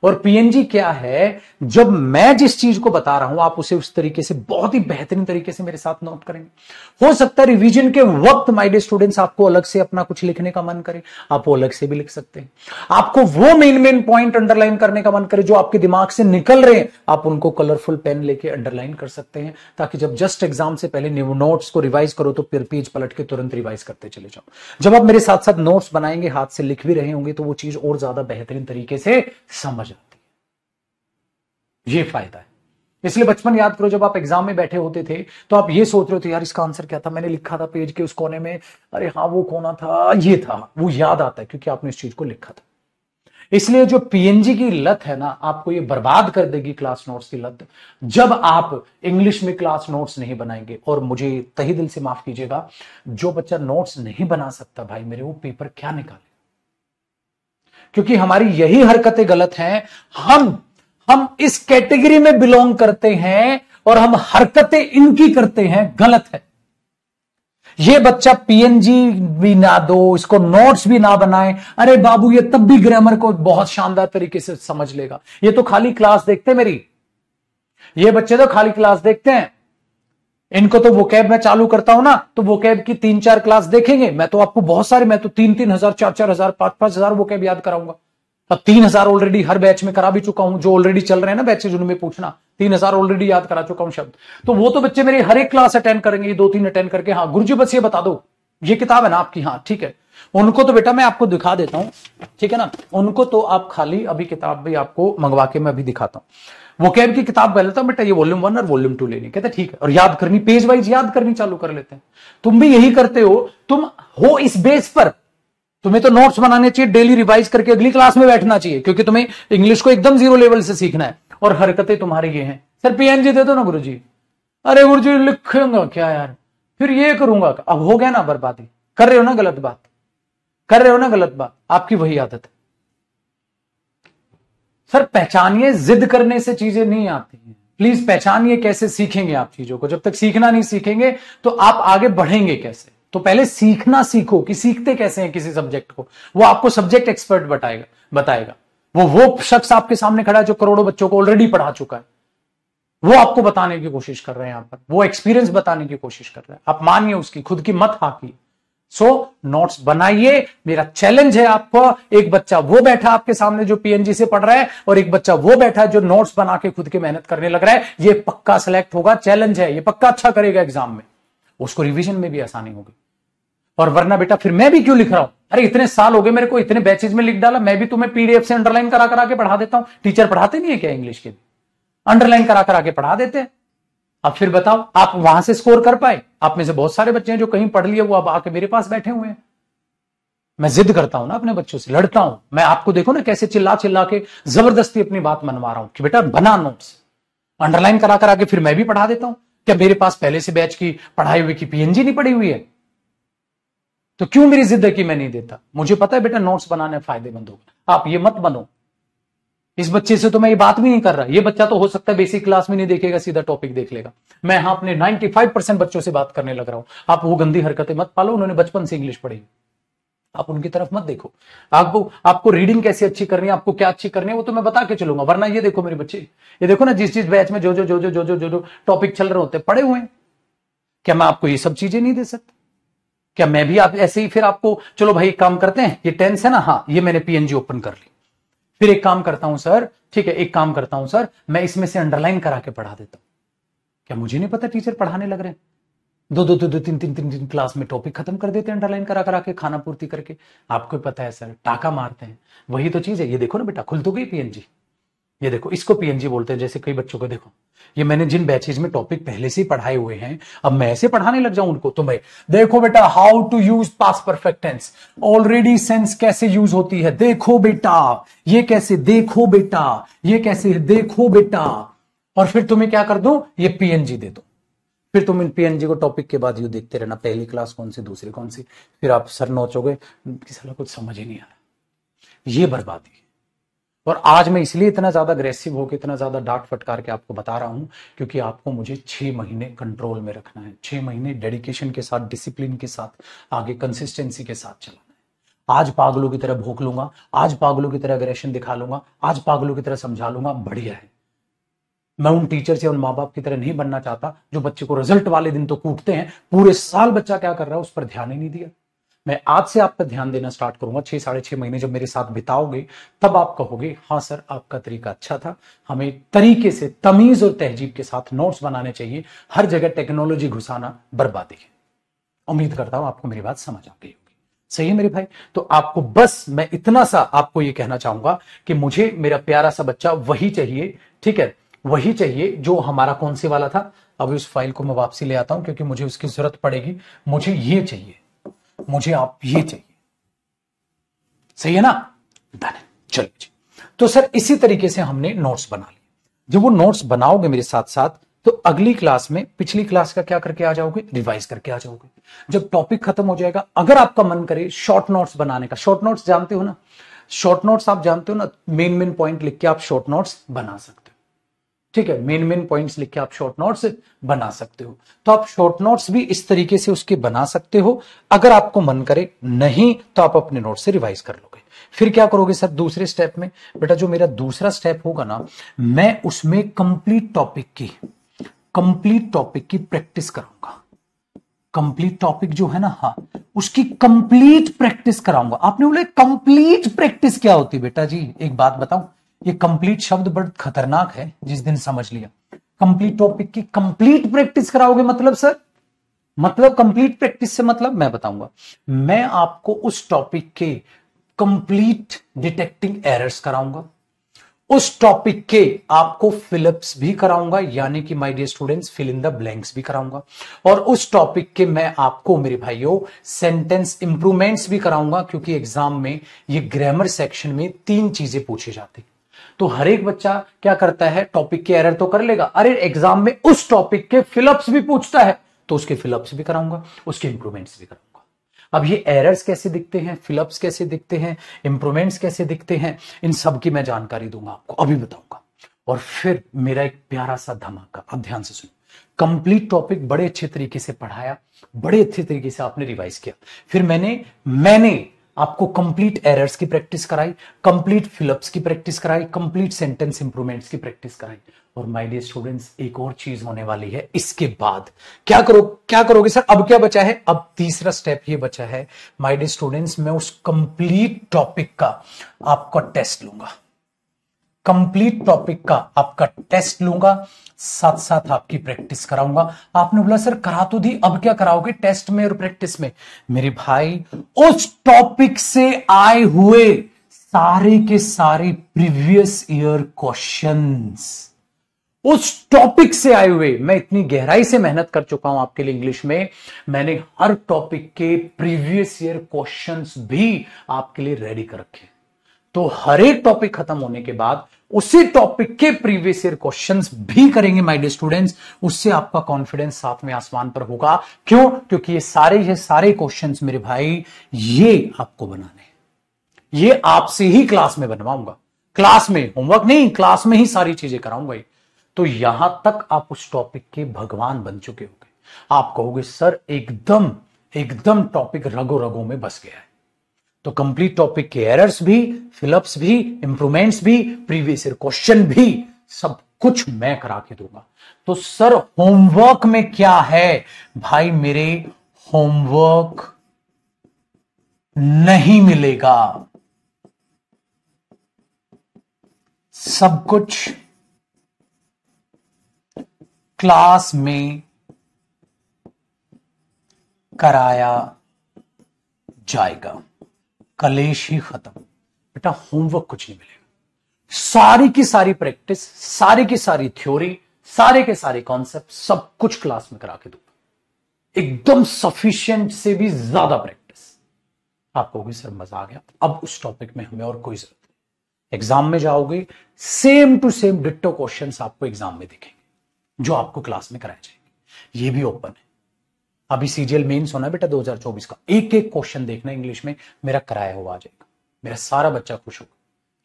और पीएनजी क्या है, जब मैं जिस चीज को बता रहा हूं आप उसे उस तरीके से बहुत ही बेहतरीन तरीके से मेरे साथ नोट करेंगे। हो सकता है रिवीजन के वक्त माय डियर स्टूडेंट्स आपको अलग से अपना कुछ लिखने का मन करे, आप वो अलग से भी लिख सकते हैं। आपको वो मेन पॉइंट अंडरलाइन करने का मन करे जो आपके दिमाग से निकल रहे हैं, आप उनको कलरफुल पेन लेके अंडरलाइन कर सकते हैं, ताकि जब जस्ट एग्जाम से पहले नोट्स को रिवाइज करो तो फिर पेज पलट के तुरंत रिवाइज करते चले जाओ। जब आप मेरे साथ साथ नोट्स बनाएंगे, हाथ से लिख भी रहे होंगे, तो वो चीज और ज्यादा बेहतरीन तरीके से समझ आती है। ये फायदा है। इसलिए बचपन याद करो, जब आप एग्जाम में बैठे होते थे तो आप ये सोच रहे थे यार इसका आंसर क्या था, मैंने लिखा था पेज के उस कोने में, अरे हाँ वो कोना था, ये था, वो याद आता है क्योंकि आपने इस चीज को लिखा था। इसलिए जो पीएनजी की लत है ना, आपको ये बर्बाद कर देगी क्लास नोट्स की लत, जब आप इंग्लिश में क्लास नोट्स नहीं बनाएंगे। और मुझे तहे दिल से माफ कीजिएगा, जो बच्चा नोट्स नहीं बना सकता भाई मेरे, वो पेपर क्या निकाले? क्योंकि हमारी यही हरकतें गलत हैं। हम इस कैटेगरी में बिलोंग करते हैं और हम हरकतें इनकी करते हैं, गलत है। ये बच्चा पीएनजी भी ना दो, इसको नोट्स भी ना बनाए, अरे बाबू ये तब भी ग्रामर को बहुत शानदार तरीके से समझ लेगा। ये तो खाली क्लास देखते हैं मेरी, ये बच्चे तो खाली क्लास देखते हैं, इनको तो वोकैब मैं चालू करता हूं ना तो वोकैब की 3-4 क्लास देखेंगे। मैं तो आपको बहुत सारे, मैं तो 3-3 हजार, 4-4 हजार, 5-5 हजार वोकैब याद कराऊंगा। अब 3,000 ऑलरेडी हर बैच में करा भी चुका हूं, जो ऑलरेडी चल रहे हैं ना बैचेज उनमें पूछना, 3,000 ऑलरेडी याद करा चुका हूं शब्द। तो वो तो बच्चे मेरे हर एक क्लास अटेंड करेंगे, 2-3 अटेंड करके, हाँ गुरुजी बस ये बता दो ये किताब है ना आपकी, हाँ ठीक है। उनको तो बेटा मैं आपको दिखा देता हूं, ठीक है ना, उनको तो आप खाली अभी किताब भी आपको मंगवा के मैं अभी दिखाता हूं। वोकैब की किताब पहले था बेटा, ये वॉल्यूम 1 और वॉल्यूम 2 लेनी, कहते ठीक है, और याद करनी, पेज वाइज याद करनी चालू कर लेते हैं। तुम भी यही करते हो, तुम हो इस बेस पर, तुम्हें तो नोट्स बनाने चाहिए, डेली रिवाइज करके अगली क्लास में बैठना चाहिए, क्योंकि तुम्हें इंग्लिश को एकदम 0 लेवल से सीखना है। और हरकतें तुम्हारी ये हैं, सर पीएनजी दे दो ना गुरुजी, अरे गुरुजी लिखूंगा क्या यार, फिर ये करूंगा, अब हो गया ना बर्बादी। कर रहे हो ना गलत बात, कर रहे हो ना गलत बात, आपकी वही आदत है। सर पहचानिए, जिद करने से चीजें नहीं आती हैं, प्लीज पहचानिए। कैसे सीखेंगे आप चीजों को? जब तक सीखना नहीं सीखेंगे तो आप आगे बढ़ेंगे कैसे? तो पहले सीखना सीखो कि सीखते कैसे हैं किसी सब्जेक्ट को, वो आपको सब्जेक्ट एक्सपर्ट बताएगा। वो शख्स आपके सामने खड़ा है जो करोड़ों बच्चों को ऑलरेडी पढ़ा चुका है, वो आपको बताने की कोशिश कर रहे हैं, यहां पर वो एक्सपीरियंस बताने की कोशिश कर रहे हैं। आप मानिए उसकी, खुद की मत हाकिए। सो नोट्स बनाइए, मेरा चैलेंज है आपको। एक बच्चा वो बैठा आपके सामने जो पीएनजी से पढ़ रहा है, और एक बच्चा वो बैठा है जो नोट्स बना के खुद की मेहनत करने लग रहा है। ये पक्का सिलेक्ट होगा, चैलेंज है, ये पक्का अच्छा करेगा एग्जाम में, उसको रिवीजन में भी आसानी होगी। और वरना बेटा फिर मैं भी क्यों लिख रहा हूं? अरे इतने साल हो गए मेरे को, इतने बैचेज में लिख डाला, मैं भी तुम्हें पीडीएफ से अंडरलाइन करा करा के पढ़ा देता हूं। टीचर पढ़ाते नहीं है क्या इंग्लिश के भी? अंडरलाइन करा करा के पढ़ा देते हैं। अब फिर बताओ, आप वहां से स्कोर कर पाए? आप में से बहुत सारे बच्चे हैं जो कहीं पढ़ लिए, वो अब आके मेरे पास बैठे हुए हैं। मैं जिद करता हूं ना अपने बच्चों से, लड़ता हूं मैं। आपको देखो ना कैसे चिल्ला चिल्ला के जबरदस्ती अपनी बात मनवा रहा हूं कि बेटा बना नोट्स, अंडरलाइन करा करा के फिर मैं भी पढ़ा देता हूं। क्या मेरे पास पहले से बैच की पढ़ाई हुई की पीएनजी नहीं पड़ी हुई है? तो क्यों मेरी जिद है कि मैं नहीं देता? मुझे पता है बेटा नोट्स बनाने फायदेमंद होगा, आप ये मत बनो। इस बच्चे से तो मैं ये बात भी नहीं कर रहा। ये बच्चा तो हो सकता है बेसिक क्लास में नहीं देखेगा, सीधा टॉपिक देख लेगा। मैं यहां अपने 95% बच्चों से बात करने लग रहा हूं। आप वो गंदी हरकतें मत पालो, उन्होंने बचपन से इंग्लिश पढ़ी, आप उनकी तरफ मत देखो। आपको रीडिंग कैसे अच्छी करनी है, आपको क्या अच्छी करनी है, वो तो मैं बता के चलूंगा। वरना ये देखो मेरे बच्चे, ये देखो ना, जिस बैच में जो टॉपिक चल रहे होते हैं, पढ़े हुए हैं। क्या मैं आपको ये सब चीजें नहीं दे सकता? क्या मैं भी आप ऐसे ही फिर आपको, चलो भाई एक काम करते हैं, ये टेंस है ना, हाँ ये मैंने पीएनजी ओपन कर ली, फिर एक काम करता हूं सर, ठीक है एक काम करता हूं सर, मैं इसमें से अंडरलाइन करा के पढ़ा देता हूं। क्या मुझे नहीं पता टीचर पढ़ाने लग रहे हैं? दो तीन क्लास में टॉपिक खत्म कर देते हैं अंडरलाइन करा करा के, खाना पूर्ति करके। आपको पता है सर, टाका मारते हैं। वही तो चीज है। ये देखो ना बेटा, खुल तो गई पीएनजी। ये देखो, इसको पीएनजी बोलते हैं। जैसे कई बच्चों को देखो, ये मैंने जिन बैचेज में टॉपिक पहले से ही पढ़ाए हुए हैं, अब मैं ऐसे पढ़ाने लग जाऊं उनको, तो मैं देखो बेटा, how to use past perfect tense, already sense कैसे यूज होती है, देखो बेटा ये कैसे, देखो बेटा ये कैसे, देखो बेटा। और फिर तुम्हें क्या कर दो, ये पीएनजी दे दो। फिर तुम इन पीएनजी को टॉपिक के बाद यू देखते रहना, पहली क्लास कौन सी, दूसरी कौन सी। फिर आप सर नोचोगे कि साला कुछ समझ ही नहीं आ रहा। ये बर्बादी है। और आज मैं इसलिए इतना ज्यादा अग्रेसिव होकर, इतना ज्यादा डांट फटकार के आपको बता रहा हूं, क्योंकि आपको मुझे 6 महीने कंट्रोल में रखना है। 6 महीने डेडिकेशन के साथ, डिसिप्लिन के साथ, आगे कंसिस्टेंसी के साथ चलाना है। आज पागलों की तरह भूख लूंगा, आज पागलों की तरह अग्रेशन दिखा लूंगा, आज पागलों की तरह समझा लूंगा, बढ़िया है। मैं उन टीचर से, उन माँ बाप की तरह नहीं बनना चाहता जो बच्चे को रिजल्ट वाले दिन तो कूटते हैं, पूरे साल बच्चा क्या कर रहा है उस पर ध्यान ही नहीं दिया। मैं आज से आप पर ध्यान देना स्टार्ट करूंगा। 6 साढ़े 6 महीने जब मेरे साथ बिताओगे, तब आप कहोगे हाँ सर आपका तरीका अच्छा था, हमें तरीके से, तमीज और तहजीब के साथ नोट्स बनाने चाहिए। हर जगह टेक्नोलॉजी घुसाना बर्बादी है। उम्मीद करता हूं आपको मेरी बात समझ आ गई होगी। सही है मेरे भाई? तो आपको बस मैं इतना सा आपको ये कहना चाहूंगा कि मुझे मेरा प्यारा सा बच्चा वही चाहिए, ठीक है, वही चाहिए जो हमारा कौन से वाला था। अभी उस फाइल को मैं वापसी ले आता हूं क्योंकि मुझे उसकी जरूरत पड़ेगी। मुझे ये चाहिए, मुझे आप ये चाहिए। सही है ना? डन है। चलो जी। तो सर इसी तरीके से हमने नोट्स बना लिए। जब वो नोट्स बनाओगे मेरे साथ साथ, तो अगली क्लास में पिछली क्लास का क्या करके आ जाओगे, रिवाइज करके आ जाओगे। जब टॉपिक खत्म हो जाएगा, अगर आपका मन करे शॉर्ट नोट्स बनाने का, शॉर्ट नोट्स जानते हो ना, शॉर्ट नोट्स आप जानते हो ना, मेन पॉइंट लिख के आप शॉर्ट नोट्स बना सकते हो। ठीक है, मेन पॉइंट्स लिख के आप शॉर्ट नोट्स बना सकते हो। तो आप शॉर्ट नोट्स भी इस तरीके से उसके बना सकते हो, अगर आपको मन करे। नहीं तो आप अपने नोट्स से रिवाइज कर लोगे। फिर क्या करोगे सर दूसरे स्टेप में? बेटा जो मेरा दूसरा स्टेप होगा ना, मैं उसमें कंप्लीट टॉपिक की प्रैक्टिस करूंगा। कंप्लीट टॉपिक जो है ना, हाँ, उसकी कंप्लीट प्रैक्टिस कराऊंगा। आपने बोले कंप्लीट प्रैक्टिस क्या होती है? बेटा जी एक बात बताऊं, ये कंप्लीट शब्द बड़ा खतरनाक है। जिस दिन समझ लिया, कंप्लीट टॉपिक की कंप्लीट प्रैक्टिस कराओगे मतलब सर, मतलब कंप्लीट प्रैक्टिस से मतलब मैं बताऊंगा, मैं आपको उस टॉपिक के कंप्लीट डिटेक्टिंग एरर्स कराऊंगा। उस टॉपिक के आपको फिलअप्स भी कराऊंगा, यानी कि my dear students fill in the blanks भी कराऊंगा। और उस टॉपिक के मैं आपको मेरे भाइयों सेंटेंस इंप्रूवमेंट्स भी कराऊंगा, क्योंकि एग्जाम में ये ग्रामर सेक्शन में 3 चीजें पूछी जाती। तो हर एक बच्चा क्या करता है, टॉपिक के एरर तो कर लेगा, अरे एग्जाम में उस टॉपिक के फिलअप्स भी पूछता है, तो उसके फिलअप्स भी कराऊंगा, उसके इंप्रूवमेंट्स भी कराऊंगा। अब ये एरर्स कैसे दिखते हैं, फिलअप्स कैसे दिखते हैं, इंप्रूवमेंट्स कैसे दिखते हैं, इन सब की मैं जानकारी दूंगा आपको, अभी बताऊंगा। और फिर मेरा एक प्यारा सा धमाका, अब ध्यान से सुनो। कंप्लीट टॉपिक बड़े अच्छे तरीके से पढ़ाया, बड़े अच्छे तरीके से आपने रिवाइज किया। फिर मैंने आपको कंप्लीट एरर्स की प्रैक्टिस कराई, कंप्लीट फिलअप्स की प्रैक्टिस कराई, कंप्लीट सेंटेंस इंप्रूवमेंट्स की प्रैक्टिस कराई। और माय डियर स्टूडेंट्स एक और चीज होने वाली है इसके बाद। क्या करोगे सर? अब क्या बचा है? अब तीसरा स्टेप ये बचा है माय डियर स्टूडेंट्स, मैं उस कंप्लीट टॉपिक का आपका टेस्ट लूंगा। कंप्लीट टॉपिक का आपका टेस्ट लूंगा, साथ साथ आपकी प्रैक्टिस कराऊंगा। आपने बोला सर करा तो दी, अब क्या कराओगे टेस्ट में और प्रैक्टिस में? मेरे भाई उस टॉपिक से आए हुए सारे के सारे प्रीवियस ईयर क्वेश्चंस, उस टॉपिक से आए हुए, मैं इतनी गहराई से मेहनत कर चुका हूं आपके लिए इंग्लिश में, मैंने हर टॉपिक के प्रीवियस ईयर क्वेश्चंस भी आपके लिए रेडी कर रखे। तो हर एक टॉपिक खत्म होने के बाद उसी टॉपिक के प्रीवियस ईयर क्वेश्चंस भी करेंगे माय डियर स्टूडेंट्स। उससे आपका कॉन्फिडेंस सातवें आसमान पर होगा। क्यों? क्योंकि ये सारे क्वेश्चंस मेरे भाई ये आपको बनाने, ये आपसे ही क्लास में बनवाऊंगा, क्लास में, होमवर्क नहीं, क्लास में ही सारी चीजें कराऊंगा। तो यहां तक आप उस टॉपिक के भगवान बन चुके होंगे। आप कहोगे सर एकदम एकदम टॉपिक रगो रगों में बस गया है। तो कंप्लीट टॉपिक के एरर्स भी, फिलअप्स भी, इंप्रूवमेंट्स भी, प्रीवियस ईयर क्वेश्चन भी, सब कुछ मैं करा के दूंगा। तो सर होमवर्क में क्या है? भाई मेरे होमवर्क नहीं मिलेगा, सब कुछ क्लास में कराया जाएगा। कलेश ही खत्म बेटा, होमवर्क कुछ नहीं मिलेगा। सारी की सारी प्रैक्टिस, सारी की सारी थ्योरी, सारे के सारे कॉन्सेप्ट, सब कुछ क्लास में करा के दूंगा, एकदम सफिशिएंट से भी ज्यादा प्रैक्टिस। आप कहोगे सर मजा आ गया, अब उस टॉपिक में हमें और कोई जरूरत नहीं। एग्जाम में जाओगे, same to same ditto questions आपको एग्जाम में दिखेंगे जो आपको क्लास में कराए जाएंगे। ये भी ओपन है। अभी सीजीएल मेंस होना है बेटा 2024 का, एक एक क्वेश्चन देखना इंग्लिश में, मेरा कराया हुआ आ जाएगा, मेरा सारा बच्चा खुश होगा।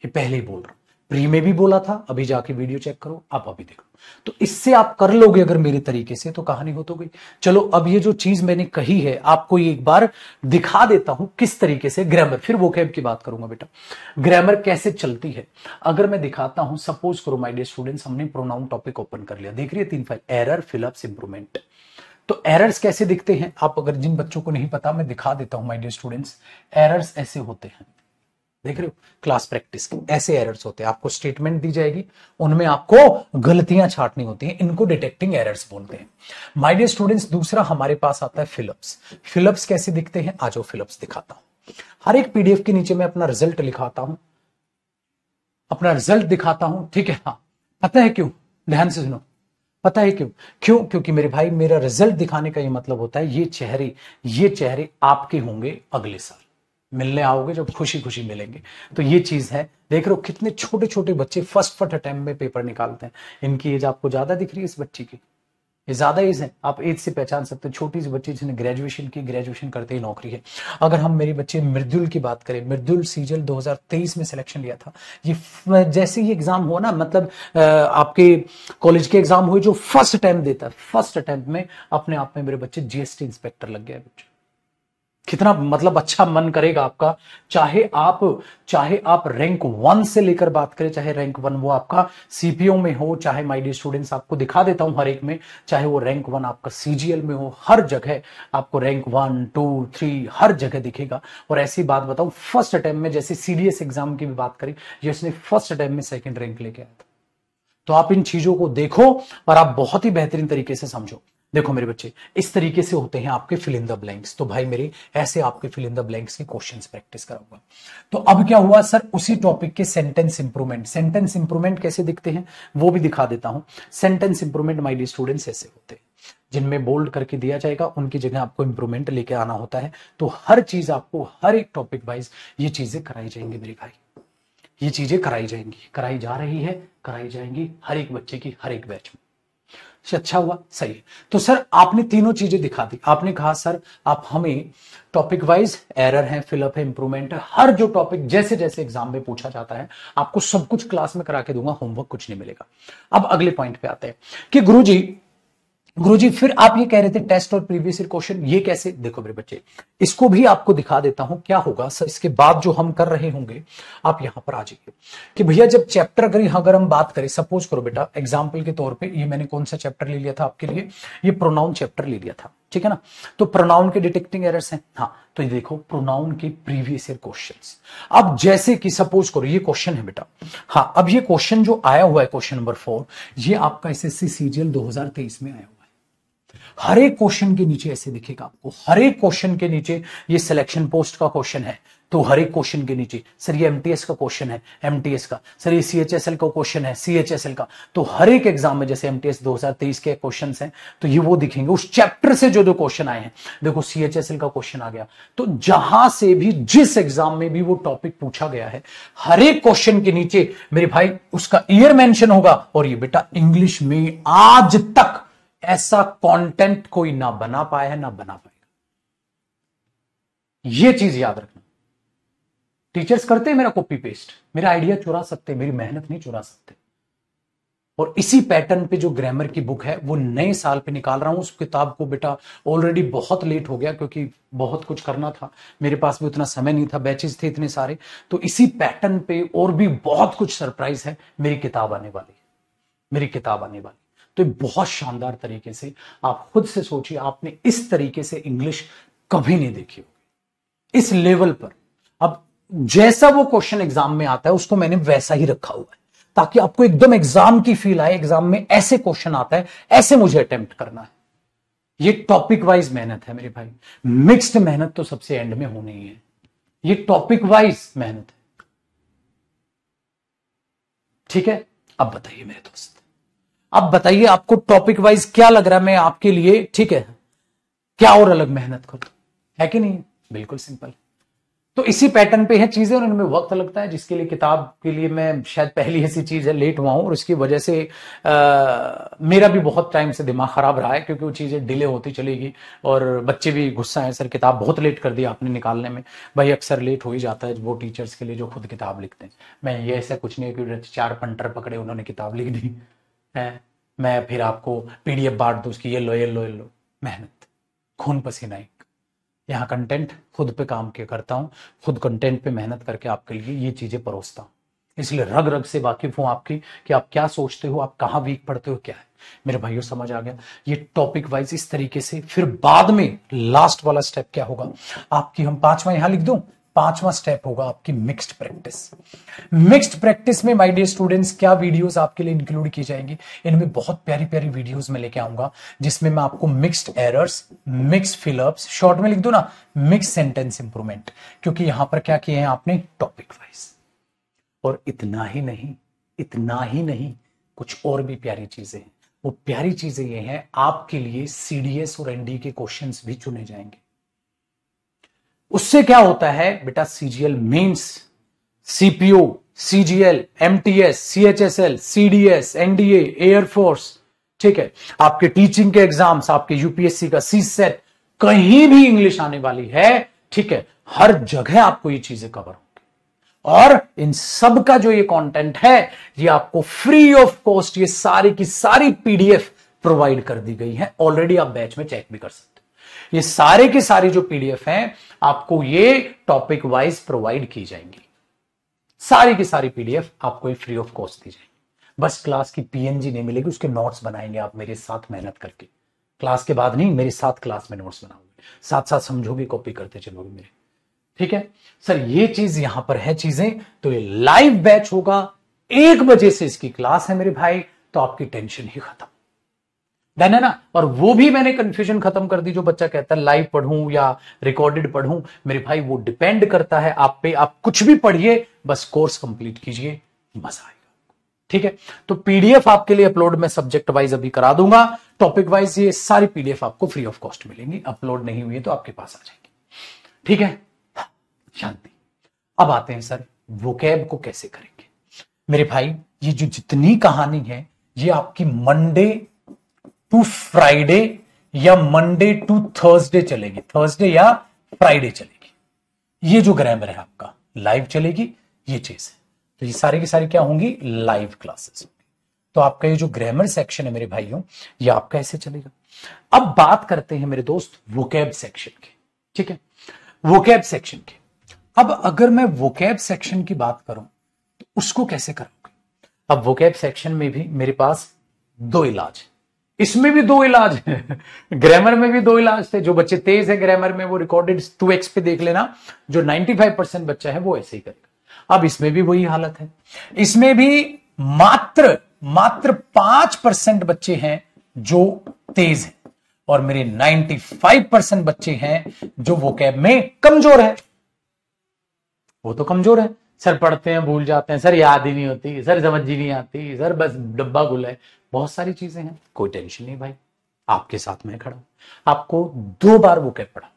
ये पहले ही बोल रहा हूं, प्री में भी बोला था, अभी जाके वीडियो चेक करो, आप अभी देखो। तो इससे आप कर लोगे अगर मेरे तरीके से, तो कहानी हो तो गई। चलो अब ये जो चीज मैंने कही है आपको एक बार दिखा देता हूं किस तरीके से ग्रामर, फिर वोकैब की बात करूंगा बेटा, ग्रामर कैसे चलती है अगर मैं दिखाता हूं। सपोज करो माय डियर स्टूडेंट्स, हमने प्रोनाउन टॉपिक ओपन कर लिया, देख रही है 3 फाइल, एरर, फिलअप्स, इंप्रूवमेंट। तो एरर्स कैसे दिखते हैं, आप अगर जिन बच्चों को नहीं पता मैं दिखा देता हूं माय डियर स्टूडेंट्स। एरर्स ऐसे होते हैं, देख रहे हो क्लास प्रैक्टिस के ऐसे एरर्स होते हैं। आपको स्टेटमेंट दी जाएगी, उनमें आपको गलतियां छांटनी होती हैं, इनको डिटेक्टिंग एरर्स बोलते हैं माय डियर स्टूडेंट्स। दूसरा हमारे पास आता है फिलअप्स। फिलअप्स कैसे दिखते हैं, आज वो फिलअप्स दिखाता हूं। हर एक पीडीएफ के नीचे मैं अपना रिजल्ट लिखाता हूं, अपना रिजल्ट दिखाता हूं, ठीक है। हाँ, पता है क्यों? ध्यान से सुनो, पता है क्यों? क्योंकि मेरे भाई मेरा रिजल्ट दिखाने का ये मतलब होता है ये चेहरे आपके होंगे अगले साल, मिलने आओगे जब खुशी खुशी मिलेंगे। तो ये चीज है, देख रहे हो कितने छोटे छोटे बच्चे फर्स्ट अटेम्प्ट में पेपर निकालते हैं। इनकी एज आपको ज्यादा दिख रही है इस बच्ची की, ये ज्यादा एज है, आप एज से पहचान सकते हो। छोटी सी बच्ची जिसने ग्रेजुएशन की, ग्रेजुएशन करते ही नौकरी है। अगर हम मेरे बच्चे मृदुल की बात करें, मृदुल सीजल 2023 में सिलेक्शन लिया था। ये जैसे ही एग्जाम हुआ ना, मतलब आपके कॉलेज के एग्जाम हुए, जो फर्स्ट अटेम्प्ट देता है, फर्स्ट अटेम्प्ट में अपने आप में मेरे बच्चे जीएसटी इंस्पेक्टर लग गए बच्चे। कितना मतलब अच्छा मन करेगा आपका, चाहे आप रैंक 1 से लेकर बात करें, चाहे रैंक 1 वो आपका सीपीओ में हो, चाहे माय डियर स्टूडेंट्स आपको दिखा देता हूं हर एक में, चाहे वो रैंक 1 आपका सीजीएल में हो, हर जगह आपको रैंक 1, 2, 3 हर जगह दिखेगा। और ऐसी बात बताऊं, फर्स्ट अटेम्प्ट में, जैसे सीडीएस एग्जाम की भी बात करें, जिसने फर्स्ट अटेम्प्ट में सेकंड रैंक लेके आया था। तो आप इन चीजों को देखो और आप बहुत ही बेहतरीन तरीके से समझो। देखो मेरे बच्चे, इस तरीके से होते हैं आपके फिल इन द ब्लैंक्स। तो भाई मेरे ऐसे आपके फिल इन द ब्लैंक्स के क्वेश्चंस प्रैक्टिस कराऊंगा। तो अब क्या हुआ सर, उसी टॉपिक के सेंटेंस इंप्रूवमेंट। सेंटेंस इंप्रूवमेंट कैसे दिखते हैं वो भी दिखा देता हूं। Sentence improvement my dear students ऐसे होते हैं, जिनमें बोल्ड करके दिया जाएगा, उनकी जगह आपको इंप्रूवमेंट लेके आना होता है। तो हर चीज आपको हर एक टॉपिक वाइज ये चीजें कराई जाएंगी मेरे भाई, ये चीजें कराई जाएंगी, कराई जा रही है, कराई जाएंगी हर एक बच्चे की हर एक बैच में। अच्छा हुआ, सही है। तो सर आपने तीनों चीजें दिखा दी। आपने कहा सर आप हमें टॉपिक वाइज, एरर है, फिलअप है, इंप्रूवमेंट है, हर जो टॉपिक जैसे जैसे एग्जाम में पूछा जाता है आपको सब कुछ क्लास में करा के दूंगा, होमवर्क कुछ नहीं मिलेगा। अब अगले पॉइंट पे आते हैं कि गुरुजी फिर आप ये कह रहे थे टेस्ट और प्रीवियस ईयर क्वेश्चन, ये कैसे? देखो मेरे बच्चे, इसको भी आपको दिखा देता हूं क्या होगा सर इसके बाद जो हम कर रहे होंगे। आप यहां पर आ जाइए कि भैया जब चैप्टर अगर हम बात करें, सपोज करो बेटा एग्जांपल के तौर पे, ये मैंने कौन सा चैप्टर ले लिया था आपके लिए, ये प्रोनाउन चैप्टर ले लिया था। ठीक है ना। तो प्रोनाउन के डिटेक्टिंग एरर्स हैं। हाँ, तो ये देखो प्रोनाउन के प्रीवियस ईयर क्वेश्चंस। अब जैसे कि सपोज करो ये क्वेश्चन है बेटा, हाँ, अब ये क्वेश्चन जो आया हुआ है क्वेश्चन नंबर 4, ये आपका एसएससी सीजीएल 2023 में आया हुआ है। हर एक क्वेश्चन के नीचे ऐसे दिखेगा आपको, हर एक क्वेश्चन के नीचे ये सिलेक्शन पोस्ट का क्वेश्चन है, तो हर एक क्वेश्चन के नीचे सर ये एमटीएस का क्वेश्चन है, एमटीएस का, सर ये सीएचएसएल का क्वेश्चन है, सीएचएसएल का। तो हर एक एग्जाम में जैसे एमटीएस 2023 के क्वेश्चंस हैं तो ये वो दिखेंगे उस चैप्टर से जो क्वेश्चन आए हैं। देखो सीएचएसएल का क्वेश्चन आ गया, तो जहां से भी जिस एग्जाम में भी वो टॉपिक पूछा गया है, हर एक क्वेश्चन के नीचे मेरे भाई उसका ईयर मेंशन होगा। और ये बेटा इंग्लिश में आज तक ऐसा कंटेंट कोई ना बना पाया है ना बना पाएगा, ये चीज याद रखना। टीचर्स करते हैं मेरा कॉपी पेस्ट, मेरा आइडिया चुरा सकते, मेरी मेहनत नहीं चुरा सकते। और इसी पैटर्न पे जो ग्रामर की बुक है वो नए साल पे निकाल रहा हूं। उस किताब को बेटा ऑलरेडी बहुत लेट हो गया क्योंकि बहुत कुछ करना था, मेरे पास भी उतना समय नहीं था, बैचेस थे इतने सारे। तो इसी पैटर्न पे और भी बहुत कुछ सरप्राइज है, मेरी किताब आने वाली है, मेरी किताब आने वाली। तो बहुत शानदार तरीके से आप खुद से सोचिए, आपने इस तरीके से इंग्लिश कभी नहीं देखी होगी इस लेवल पर। अब जैसा वो क्वेश्चन एग्जाम में आता है उसको मैंने वैसा ही रखा हुआ है ताकि आपको एकदम एग्जाम की फील आए, एग्जाम में ऐसे क्वेश्चन आता है ऐसे मुझे अटेम्प्ट करना है। ये टॉपिक वाइज मेहनत है मेरे भाई, मिक्स्ड मेहनत तो सबसे एंड में होनी ही है, ये टॉपिक वाइज मेहनत है। ठीक है, अब बताइए मेरे दोस्त, अब बताइए आपको टॉपिक वाइज क्या लग रहा है मैं आपके लिए, ठीक है, क्या और अलग मेहनत करूं, है कि नहीं? बिल्कुल सिंपल। तो इसी पैटर्न पे है चीजें और इनमें वक्त लगता है, जिसके लिए किताब के लिए मैं शायद पहली ऐसी चीज है लेट हुआ हूं और उसकी वजह से मेरा भी बहुत टाइम से दिमाग खराब रहा है क्योंकि वो चीजें डिले होती चलेगी और बच्चे भी गुस्सा है, सर किताब बहुत लेट कर दी आपने निकालने में। भाई अक्सर लेट हो ही जाता है वो टीचर्स के लिए जो खुद किताब लिखते हैं। मैं ये ऐसा कुछ नहीं है कि 4 पंटर पकड़े उन्होंने किताब लिख दी है, मैं फिर आपको पीडीएफ बांट दूं उसकी, ये लो ये लो ये लो। मेहनत, खून पसीना एक, यहाँ कंटेंट खुद पे काम के करता हूं, खुद कंटेंट पे मेहनत करके आपके लिए ये चीजें परोसता हूं, इसलिए रग रग से वाकिफ हूं आपकी कि आप क्या सोचते हो, आप कहां वीक पढ़ते हो, क्या है। मेरे भाइयों समझ आ गया? ये टॉपिक वाइज इस तरीके से। फिर बाद में लास्ट वाला स्टेप क्या होगा आपकी, हम 5वां यहां लिख दूं, 5वां स्टेप होगा आपकी मिक्स्ड प्रैक्टिस। मिक्स्ड प्रैक्टिस में माय डियर स्टूडेंट्स क्या वीडियोस आपके लिए इंक्लूड की जाएंगी, इनमें बहुत प्यारी प्यारी वीडियोस में लेके आऊंगा जिसमें मैं आपको mixed errors, mixed fill-ups, short में लिख दो ना मिक्स सेंटेंस इंप्रूवमेंट, क्योंकि यहां पर क्या किए हैं आपने टॉपिक वाइज। और इतना ही नहीं, इतना ही नहीं, कुछ और भी प्यारी चीजें हैं। वो प्यारी चीजें ये हैं आपके लिए सीडीएस और एनडीए के क्वेश्चंस भी चुने जाएंगे। उससे क्या होता है बेटा, CGL mains, CPO, CGL, MTS, CHSL, CDS, NDA, air force, ठीक है, आपके टीचिंग के एग्जाम्स, आपके यूपीएससी का सी सेट, कहीं भी इंग्लिश आने वाली है, ठीक है, हर जगह आपको ये चीजें कवर होंगी। और इन सब का जो ये कंटेंट है ये आपको फ्री ऑफ कॉस्ट, ये सारी की सारी पीडीएफ प्रोवाइड कर दी गई है। ऑलरेडी आप बैच में चेक भी कर सकते हो। ये सारे की सारी जो पीडीएफ हैं आपको ये टॉपिक वाइज प्रोवाइड की जाएंगी, सारी की सारी पीडीएफ आपको फ्री ऑफ कॉस्ट दी जाएगी। बस क्लास की पीएनजी नहीं मिलेगी, उसके नोट्स बनाएंगे आप मेरे साथ मेहनत करके, क्लास के बाद नहीं, मेरे साथ क्लास में नोट्स बनाओगे, साथ साथ समझोगे, कॉपी करते चलोगे मेरे, ठीक है सर। ये चीज यहां पर है चीजें। तो ये लाइव बैच होगा, 1 बजे से इसकी क्लास है मेरे भाई, तो आपकी टेंशन ही खत्म, डन है ना। और वो भी मैंने कंफ्यूजन खत्म कर दी, जो बच्चा कहता है लाइव पढ़ूं या रिकॉर्डेड पढ़ूं, मेरे भाई वो डिपेंड करता है आप पे, आप कुछ भी पढ़िए, बस कोर्स कंप्लीट कीजिए, मजा आएगा, ठीक है। तो पीडीएफ आपके लिए अपलोड मैं सब्जेक्ट वाइज अभी करा दूंगा, टॉपिक वाइज ये सारी पीडीएफ आपको फ्री ऑफ कॉस्ट मिलेंगी, अपलोड नहीं हुई है तो आपके पास आ जाएगी, ठीक है। शांति। अब आते हैं सर वोकैब को कैसे करेंगे। मेरे भाई ये जो जितनी कहानी है ये आपकी मंडे टू फ्राइडे या मंडे टू थर्सडे चलेगी, थर्सडे या फ्राइडे चलेगी। ये जो ग्रामर है आपका लाइव चलेगी, ये चीज है। तो ये सारी की सारी क्या होंगी, लाइव क्लासेस होंगी। तो आपका ये जो ग्रामर सेक्शन है मेरे भाइयों, ये आपका ऐसे चलेगा। अब बात करते हैं मेरे दोस्त वोकैब सेक्शन की, ठीक है, वोकैब सेक्शन की। अब अगर मैं वोकैब सेक्शन की बात करूं तो उसको कैसे करोगे। अब वोकैब सेक्शन में भी मेरे पास 2 इलाज इसमें भी दो इलाज है। ग्रामर में भी दो इलाज थे। जो बच्चे तेज है ग्रामर में वो रिकॉर्डेड 2x पे देख लेना। जो 95% बच्चा है वो ऐसे ही करेगा। अब इसमें भी वही हालत है। इसमें भी मात्र मात्र 5% बच्चे हैं जो तेज हैं और मेरे 95% बच्चे हैं जो वोकैब में कमजोर है। वो तो कमजोर है सर, पढ़ते हैं भूल जाते हैं सर, याद ही नहीं होती सर, समझ ही नहीं आती सर, बस डब्बा गुल है। बहुत सारी चीजें हैं, कोई टेंशन नहीं भाई, आपके साथ में खड़ा हूं। आपको 2 बार वो कैब पढ़ा,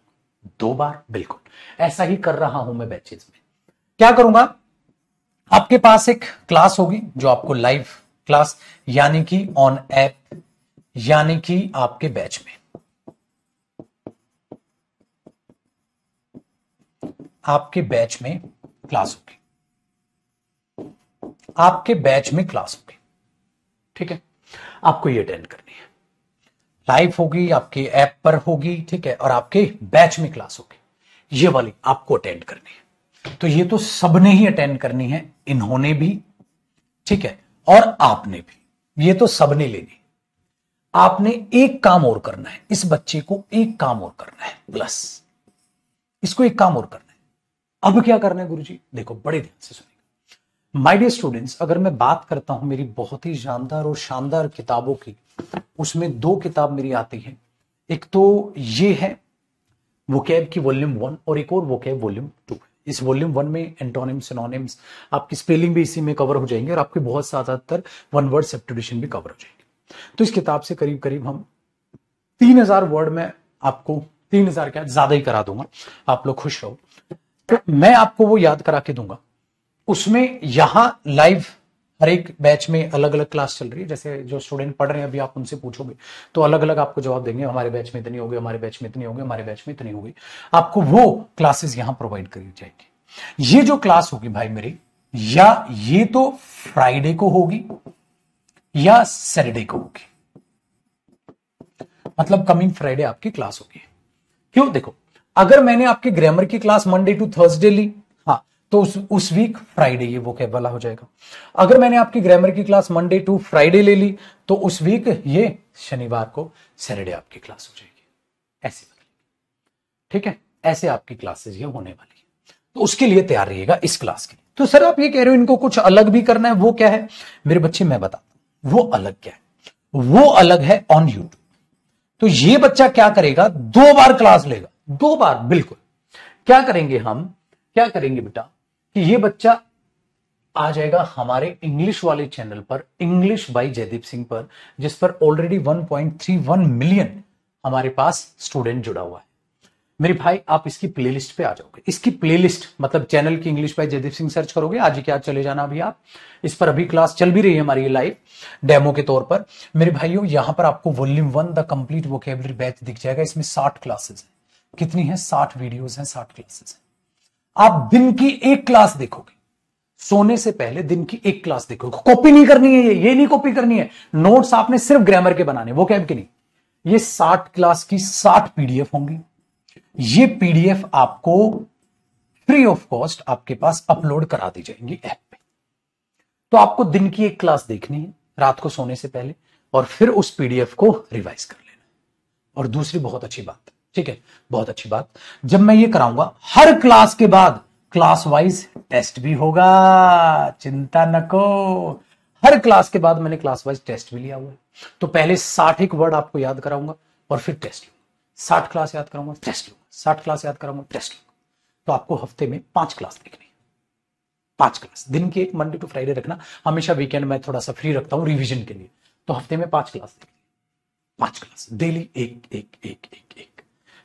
2 बार बिल्कुल ऐसा ही कर रहा हूं मैं बैचेज में। क्या करूंगा, आपके पास एक क्लास होगी जो आपको लाइव क्लास यानी कि ऑन ऐप यानी कि आपके बैच में, आपके बैच में क्लास होगी, आपके बैच में क्लास होगी, ठीक है। आपको ये अटेंड करनी है, लाइव होगी, आपके ऐप पर होगी, ठीक है, और आपके बैच में क्लास होगी, ये वाली आपको अटेंड करनी है। तो ये तो सबने ही अटेंड करनी है, इन्होंने भी, ठीक है, और आपने भी, ये तो सबने लेनी। आपने एक काम और करना है, इस बच्चे को एक काम और करना है, प्लस इसको एक काम और करना है। अब क्या करना है गुरुजी, देखो बड़े ध्यान से सुनिएगा माय डियर स्टूडेंट्स। अगर मैं बात करता हूं मेरी बहुत ही जानदार और शानदार किताबों की, उसमें 2 किताब मेरी आती है। एक तो ये है वोकैब की वॉल्यूम 1 और एक और वोकैब वॉल्यूम 2। इस वॉल्यूम 1 में एंटोनिम्स सिनोनिम्स, आपकी स्पेलिंग भी इसी में कवर हो जाएंगे और आपके बहुत ज्यादातर वन वर्ड सब्स्टिट्यूशन भी कवर हो जाएंगे। तो इस किताब से करीब करीब हम 3000 वर्ड में आपको 3000 क्या ज्यादा ही करा दूंगा, आप लोग खुश रहो। तो मैं आपको वो याद करा के दूंगा। उसमें यहां लाइव हर एक बैच में अलग अलग क्लास चल रही है। जैसे जो स्टूडेंट पढ़ रहे हैं अभी आप उनसे पूछोगे तो अलग अलग आपको जवाब देंगे, हमारे बैच में इतनी होगी, हमारे बैच में इतनी होगी, हमारे बैच में इतनी होगी। आपको वो क्लासेस यहां प्रोवाइड करी जाएगी। ये जो क्लास होगी भाई मेरी, या ये तो फ्राइडे को होगी या सैटरडे को होगी, मतलब कमिंग फ्राइडे आपकी क्लास होगी। क्यों, देखो अगर मैंने आपकी ग्रामर की क्लास मंडे टू थर्सडे ली, हाँ, तो उस वीक फ्राइडे ये वोकैब वाला हो जाएगा। अगर मैंने आपकी ग्रामर की क्लास मंडे टू फ्राइडे ले ली तो उस वीक ये शनिवार को सैटरडे आपकी क्लास हो जाएगी। ऐसे बदलेगी, ठीक है, ऐसे आपकी क्लासेस ये होने वाली है। तो उसके लिए तैयार रहिएगा इस क्लास के लिए। तो सर आप ये कह रहे हो इनको कुछ अलग भी करना है, वो क्या है मेरे बच्चे, मैं बताता हूं वो अलग क्या है। वो अलग है ऑन यूट्यूब। तो ये बच्चा क्या करेगा, 2 बार क्लास लेगा, 2 बार बिल्कुल। क्या करेंगे हम, क्या करेंगे बेटा कि ये बच्चा आ जाएगा हमारे इंग्लिश वाले चैनल पर, इंग्लिश बाय जयदीप सिंह पर, जिस पर ऑलरेडी 1.31 मिलियन हमारे पास स्टूडेंट जुड़ा हुआ है। मेरे भाई आप इसकी प्लेलिस्ट पे आ जाओगे। इसकी प्लेलिस्ट मतलब चैनल की English by Jaideep Singh search करोगे, आज ही क्या चले जाना अभी आप। इस पर अभी क्लास चल भी रही है हमारी लाइव डेमो के तौर पर। मेरे भाइयों यहां पर आपको volume 1 the complete vocabulary batch दिख जाएगा। इसमें 60 क्लासेस हैं। कितनी है, 60 वीडियोस हैं, 60 क्लासेस हैं। आप दिन की एक क्लास देखोगे, सोने से पहले दिन की एक क्लास देखोगे। कॉपी नहीं करनी है, ये नहीं कॉपी करनी है। नोट्स आपने सिर्फ ग्रामर के बनाने, वोकैब के नहीं। ये 60 क्लास की 60 पीडीएफ होंगी। ये पीडीएफ आपको फ्री ऑफ कॉस्ट आपके पास अपलोड करा दी जाएंगी ऐप पे। तो आपको दिन की एक क्लास देखनी है रात को सोने से पहले और फिर उस पीडीएफ को रिवाइज कर लेना। और दूसरी बहुत अच्छी बात, ठीक है, बहुत अच्छी बात, जब मैं ये कराऊंगा हर क्लास के बाद क्लास वाइज टेस्ट भी होगा, चिंता नको। हर क्लास के बाद मैंने क्लास वाइज टेस्ट भी लिया हुआ है। तो पहले 60 वर्ड आपको याद कराऊंगा और फिर टेस्ट लूंगा। 60 क्लास याद कराऊंगा, टेस्ट लूंगा, 60 क्लास याद कराऊंगा, टेस्ट लूंगा। तो आपको हफ्ते में 5 क्लास देखनी है। 5 क्लास दिन की, एक मंडे टू फ्राइडे रखना। हमेशा वीकेंड में थोड़ा सा फ्री रखता हूं रिवीजन के लिए। तो हफ्ते में 5 क्लास देखनी है, 5 क्लास डेली, एक एक एक एक एक।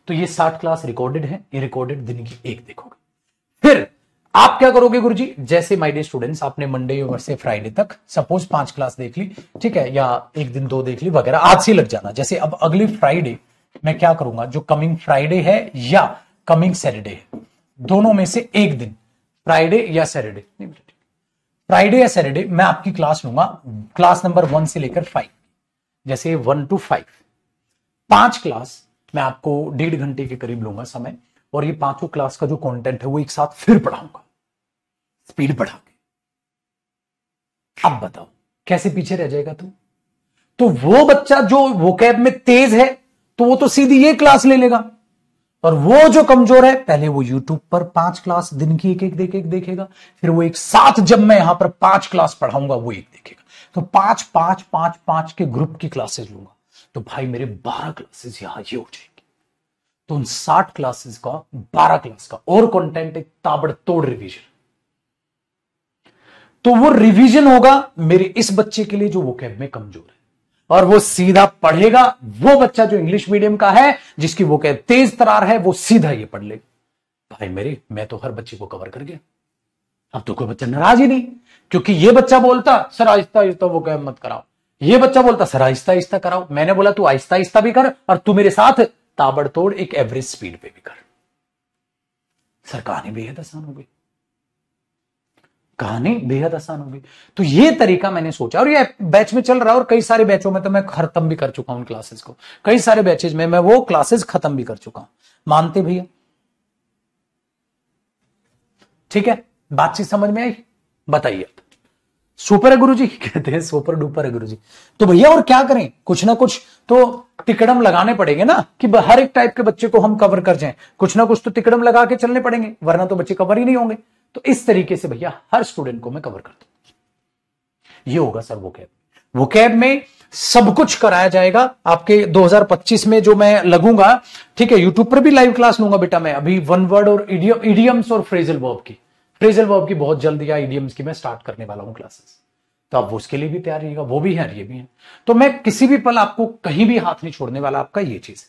तो ये 60 क्लास रिकॉर्डेड है, ये रिकॉर्डेड दिन की एक देखोगे। फिर आप क्या करोगे गुरुजी, जैसे माय डियर स्टूडेंट्स आपने मंडे से फ्राइडे तक सपोज 5 क्लास देख ली, ठीक है, या एक दिन 2 देख ली वगैरह, आज से लग जाना। जैसे अब अगली फ्राइडे मैं क्या करूंगा, जो कमिंग फ्राइडे है या कमिंग सैटरडे है, दोनों में से एक दिन, फ्राइडे या सैटरडे, फ्राइडे या सैटरडे मैं आपकी क्लास लूंगा, क्लास नंबर 1 से लेकर 5, जैसे 1 to 5, 5 क्लास मैं आपको 1.5 घंटे के करीब लूंगा समय। और ये 5 क्लास का जो कंटेंट है वो एक साथ फिर पढ़ाऊंगा स्पीड बढ़ा के। अब बताओ कैसे पीछे रह जाएगा तू। तो वो बच्चा जो वोकैब में तेज है तो वो तो सीधी ये क्लास ले लेगा, और वो जो कमजोर है पहले वो यूट्यूब पर 5 क्लास दिन की एक एक देखेगा, फिर वो एक साथ जब मैं यहां पर 5 क्लास पढ़ाऊंगा वो एक देखेगा। तो 5 5 5 5 के ग्रुप की क्लासेस लूंगा, तो भाई मेरे 12 क्लासेस यहां ये हो जाएंगी। तो उन 60 क्लासेस का 12 क्लास का और कंटेंट एक ताबड़तोड़ रिवीजन। तो वो रिवीजन होगा मेरे इस बच्चे के लिए जो वोकैब में कमजोर है, और वो सीधा पढ़ेगा। वो बच्चा जो इंग्लिश मीडियम का है जिसकी वोकैब तेज तरार है वो सीधा ये पढ़ लेगा। भाई मेरे, मैं तो हर बच्चे को कवर कर गया। अब तो कोई बच्चा नाराज ही नहीं, क्योंकि ये बच्चा बोलता सर आहिस्ता आहिस्ता वोकैब मत कराओ, ये बच्चा बोलता सर आहिस्ता आहिस्ता कराओ। मैंने बोला तू आहिस्ता आहिस्ता भी कर और तू मेरे साथ ताबड़तोड़ एक एवरेज स्पीड पे भी कर। सर कहानी बेहद आसान हो गई, कहानी बेहद आसान हो गई। तो ये तरीका मैंने सोचा, और ये बैच में चल रहा है, और कई सारे बैचों में तो मैं खत्म भी कर चुका हूं क्लासेस को। कई सारे बैचेज में मैं वो क्लासेस खत्म भी कर चुका हूं। मानते भैया? ठीक है, बातचीत समझ में आई? बताइए। सुपर है गुरुजी कहते हैं, सुपर डुपर है गुरुजी। तो भैया और क्या करें, कुछ ना कुछ तो तिकड़म लगाने पड़ेंगे ना, कि हर एक टाइप के बच्चे को हम कवर कर जाएं। कुछ ना कुछ तो तिकड़म लगा के चलने पड़ेंगे, वरना तो बच्चे कवर ही नहीं होंगे। तो इस तरीके से भैया हर स्टूडेंट को मैं कवर करता हूं। ये होगा सर वोकैब। वोकैब में सब कुछ कराया जाएगा आपके 2025 में जो मैं लगूंगा। ठीक है, यूट्यूब पर भी लाइव क्लास लूंगा बेटा मैं अभी, वन वर्ड और इडियम्स और फ्रेजल वर्ब की। फ्रेजल वर्ब की बहुत जल्द, या इडियम्स की मैं स्टार्ट करने वाला हूं क्लासेस। तो आप उसके लिए भी तैयार रहिएगा, वो भी है ये भी है। तो मैं किसी भी पल आपको कहीं भी हाथ नहीं छोड़ने वाला, आपका ये चीज।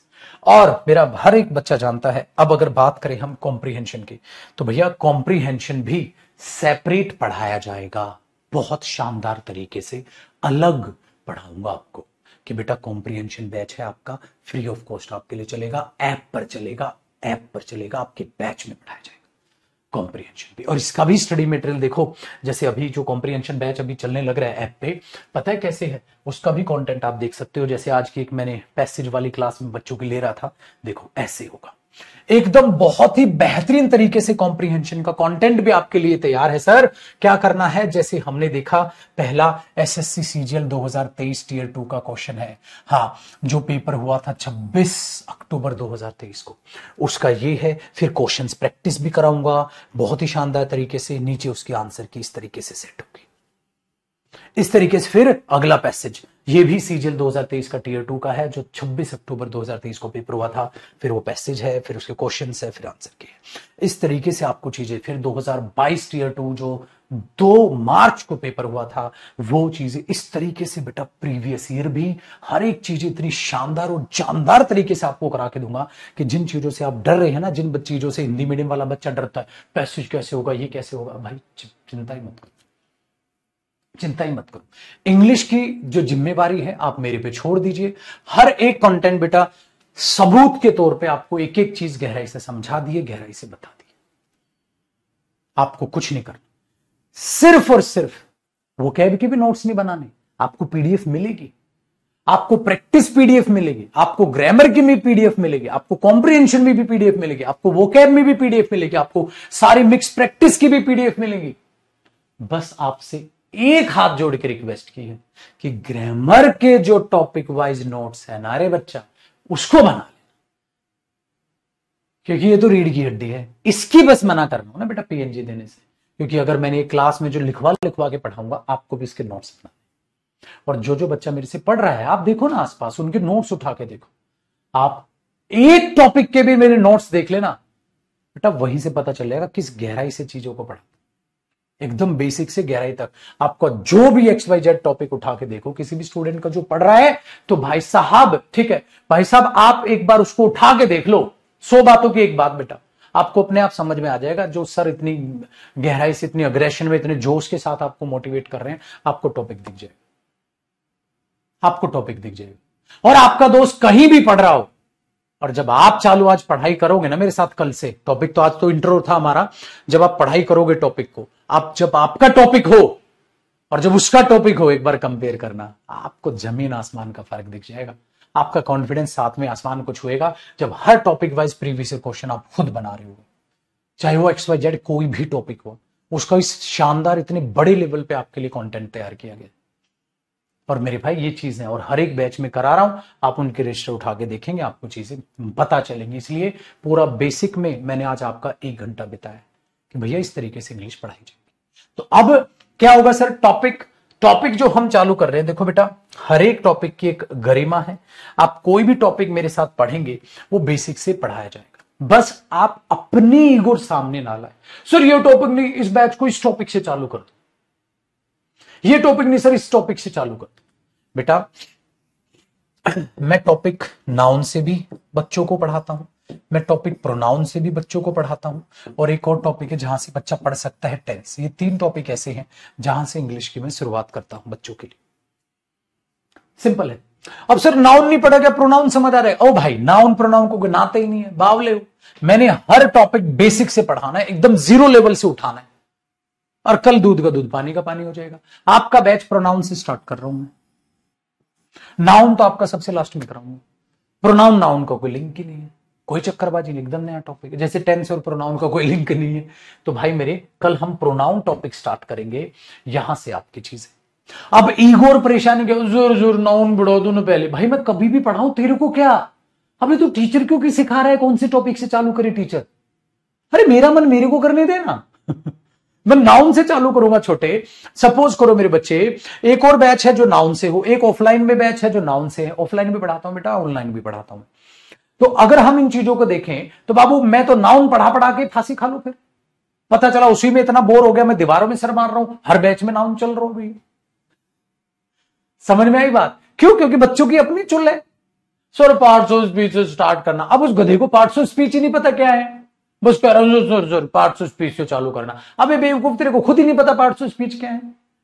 और मेरा हर एक बच्चा जानता है। अब अगर बात करें हम कॉम्प्रीहेंशन की, तो भैया कॉम्प्रीहेंशन भी सेपरेट पढ़ाया जाएगा, बहुत शानदार तरीके से अलग पढ़ाऊंगा आपको। कि बेटा कॉम्प्रीहेंशन बैच है आपका, फ्री ऑफ कॉस्ट आपके लिए चलेगा, ऐप पर चलेगा, ऐप पर चलेगा, आपके बैच में पढ़ाया जाएगा कॉम्प्रीहेंशन भी। और इसका भी स्टडी मटेरियल देखो, जैसे अभी जो कॉम्प्रीहेंशन बैच अभी चलने लग रहा है ऐप पे, पता है कैसे है, उसका भी कंटेंट आप देख सकते हो। जैसे आज की एक मैंने पैसेज वाली क्लास में बच्चों की ले रहा था, देखो ऐसे होगा एकदम बहुत ही बेहतरीन तरीके से। कॉम्प्रीहेंशन का कंटेंट भी आपके लिए तैयार है सर। क्या करना है, जैसे हमने देखा पहला एसएससी सीजीएल 2023 टीयर 2 का क्वेश्चन है, हाँ, जो पेपर हुआ था 26 अक्टूबर 2023 को, उसका ये है। फिर क्वेश्चंस प्रैक्टिस भी कराऊंगा बहुत ही शानदार तरीके से, नीचे उसकी आंसर की इस तरीके से सेट होगी, इस तरीके से। फिर अगला पैसेज ये भी सीजीएल 2023 का टीयर 2 का है, जो 26 अक्टूबर 2023 को पेपर हुआ था। फिर वो पैसेज है, फिर उसके क्वेश्चंस है, फिर आंसर की है। इस तरीके से आपको चीजें। फिर 2022 टीयर 2 जो 2 मार्च को पेपर हुआ था, वो चीजें इस तरीके से बेटा। प्रीवियस ईयर भी हर एक चीज इतनी शानदार और जानदार तरीके से आपको करा के दूंगा कि जिन चीजों से आप डर रहे हैं ना, जिन चीजों से हिंदी मीडियम वाला बच्चा डरता है, पैसेज कैसे होगा, ये कैसे होगा, भाई चिंता ही मत करो, चिंता ही मत करो। इंग्लिश की जो जिम्मेवारी है आप मेरे पे छोड़ दीजिए। हर एक कंटेंट बेटा सबूत के तौर पे आपको एक एक चीज गहराई से समझा दिए, गहराई से बता दिए। आपको कुछ नहीं करना, सिर्फ और सिर्फ वोकैब के भी नोट्स नहीं बनाने, आपको पीडीएफ मिलेगी, आपको प्रैक्टिस पीडीएफ मिलेगी, आपको ग्रामर की भी पीडीएफ मिलेगी, आपको कॉम्प्रिहेंशन में भी पीडीएफ मिलेगी, आपको वोकैब में भी पीडीएफ मिलेगी, आपको सारी मिक्स प्रैक्टिस की भी पीडीएफ मिलेगी। बस आपसे एक हाथ जोड़ के रिक्वेस्ट की है कि ग्रामर के जो टॉपिक वाइज नोट्स है ना रे बच्चा, उसको बना ले, क्योंकि ये तो रीढ़ की हड्डी है। इसकी बस मना करना हो ना बेटा पीएनजी देने से, क्योंकि अगर मैंने एक क्लास में जो लिखवा लिखवा के पढ़ाऊंगा, आपको भी इसके नोट्स बना। और जो बच्चा मेरे से पढ़ रहा है, आप देखो ना आसपास, उनके नोट्स उठा के देखो। आप एक टॉपिक के भी मेरे नोट्स देख लेना बेटा, वहीं से पता चल जाएगा किस गहराई से चीजों को पढ़ा, एकदम बेसिक से गहराई तक। आपका जो भी XYZ टॉपिक उठा के देखो, किसी भी स्टूडेंट का जो पढ़ रहा है, तो भाई साहब, ठीक है भाई साहब, आप एक बार उसको उठा के देख लो। 100 बातों की एक बात बेटा, आपको अपने आप समझ में आ जाएगा। जो सर इतनी गहराई से, इतनी अग्रेशन में, इतने जोश के साथ आपको मोटिवेट कर रहे हैं, आपको टॉपिक दिख जाएगा, आपको टॉपिक दिख जाएगा। और आपका दोस्त कहीं भी पढ़ रहा हो, और जब आप चालू आज पढ़ाई करोगे ना मेरे साथ, कल से टॉपिक तो आज तो इंट्रो था हमारा, जब आप पढ़ाई करोगे टॉपिक को, आप जब आपका टॉपिक हो और जब उसका टॉपिक हो, एक बार कंपेयर करना, आपको जमीन आसमान का फर्क दिख जाएगा। आपका कॉन्फिडेंस साथ में आसमान को छुएगा जब हर टॉपिक वाइज प्रीवियस क्वेश्चन आप खुद बना रहे हो, चाहे वो XYZ कोई भी टॉपिक हो, उसका इस शानदार इतने बड़े लेवल पे आपके लिए कंटेंट तैयार किया गया। और मेरे भाई ये चीजें और हर एक बैच में करा रहा हूं, आप उनके रजिस्टर उठा के देखेंगे, आपको चीजें पता चलेंगी। इसलिए पूरा बेसिक में मैंने आज आपका 1 घंटा बिताया कि भैया इस तरीके से इंग्लिश पढ़ाई जाएगी। तो अब क्या होगा सर, टॉपिक जो हम चालू कर रहे हैं, देखो बेटा हर एक टॉपिक की एक गरिमा है। आप कोई भी टॉपिक मेरे साथ पढ़ेंगे वो बेसिक से पढ़ाया जाएगा, बस आप अपनी ईगो सामने ना लाए। सर ये टॉपिक नहीं, इस बैच को इस टॉपिक से चालू कर दो, ये टॉपिक नहीं सर इस टॉपिक से चालू कर दो। बेटा मैं टॉपिक नाउन से भी बच्चों को पढ़ाता हूं, मैं टॉपिक प्रोनाउन से भी बच्चों को पढ़ाता हूं, और एक और टॉपिक है जहां से बच्चा पढ़ सकता है टेंस। ये 3 टॉपिक ऐसे हैं जहां से इंग्लिश की मैं शुरुआत करता हूं बच्चों के लिए। सिंपल है। अब सर नाउन नहीं पढ़ा, क्या प्रोनाउन समझ आ रहा है? ओ भाई नाउन प्रोनाउन को गिनाते ही नहीं है, बावले हो। मैंने हर टॉपिक बेसिक से पढ़ाना है, एकदम 0 लेवल से उठाना है, और कल दूध का दूध पानी का पानी हो जाएगा। आपका बैच प्रोनाउन से स्टार्ट कर रहा हूं मैं, नाउन तो आपका सबसे लास्ट में कराऊंगा। प्रोनाउन नाउन का कोई लिंक ही नहीं है, कोई चक्करबाजी नहीं, एकदम नया टॉपिक है। जैसे टेंस और प्रोनाउन का कोई लिंक नहीं है, तो भाई मेरे कल हम प्रोनाउन टॉपिक स्टार्ट करेंगे, यहां से आपकी चीजें। अब ईगो और परेशानी क्या, जोर जोर नाउन बढ़ा दो ना पहले। भाई मैं कभी भी पढ़ाऊं, तेरे को क्या, अबे तू टीचर क्यों की सिखा रहा है, कौन से टॉपिक से चालू करे टीचर? अरे मेरा मन मेरे को करने देना। मैं नाउन से चालू करूंगा छोटे। सपोज करो मेरे बच्चे, एक और बैच है जो नाउन से हो, एक ऑफलाइन में बैच है जो नाउन से है। ऑफलाइन भी पढ़ाता हूं बेटा, ऑनलाइन भी पढ़ाता हूं। तो अगर हम इन चीजों को देखें तो बाबू मैं तो नाउन पढ़ा पढ़ा के फांसी खा लो, फिर पता चला उसी में इतना बोर हो गया, मैं दीवारों में सर मार रहा हूं, हर बैच में नाउन चल रहा हूं। भाई समझ में आई बात? क्यों? क्योंकि बच्चों की अपनी चुल है। सर पार्ट्स ऑफ स्पीच से स्टार्ट करना। अब उस गधे को पार्ट्स ऑफ स्पीच ही नहीं पता क्या है, बस कह रहा हूं सर पार्ट्स ऑफ स्पीच से चालू करना। अबे बेवकूफ, तेरे को खुद ही नहीं पता पार्ट्स ऑफ स्पीच क्या है?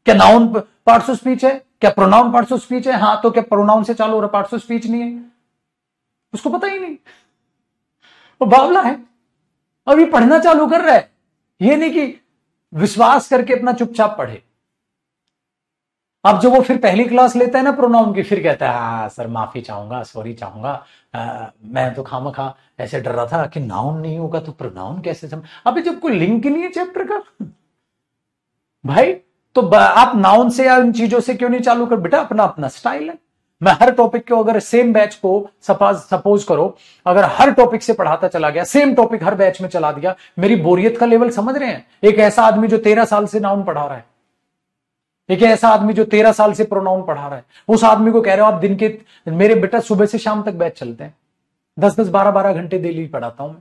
क्या नाउन पार्ट्स ऑफ स्पीच है? क्या प्रोनाउन पार्ट्स ऑफ स्पीच है? हाँ, तो क्या प्रोनाउन से चालू हो रहा, पार्ट्स ऑफ स्पीच नहीं है? उसको पता ही नहीं, वो बावला है। अभी पढ़ना चालू कर रहा है, ये नहीं कि विश्वास करके अपना चुपचाप पढ़े। अब जब वो फिर पहली क्लास लेता है ना प्रोनाउन की, फिर कहता है हाँ सर माफी चाहूंगा, सॉरी चाहूंगा, मैं तो खामखा ऐसे डर रहा था कि नाउन नहीं होगा तो प्रोनाउन कैसे समझ। अभी जब कोई लिंक ही नहीं है चैप्टर का भाई, तो आप नाउन से या इन चीजों से क्यों नहीं चालू कर? बेटा अपना अपना स्टाइल है। मैं हर टॉपिक को, अगर सेम बैच को सपोज करो, अगर हर टॉपिक से पढ़ाता चला गया, सेम टॉपिक हर बैच में चला दिया, मेरी बोरियत का लेवल समझ रहे हैं? एक ऐसा आदमी जो 13 साल से नाउन पढ़ा रहा है, एक ऐसा आदमी जो 13 साल से प्रोनाउन पढ़ा रहा है, उस आदमी को कह रहे हो आप दिन के, मेरे बेटा सुबह से शाम तक बैच चलते हैं, 10-10 12-12 घंटे डेली पढ़ाता हूं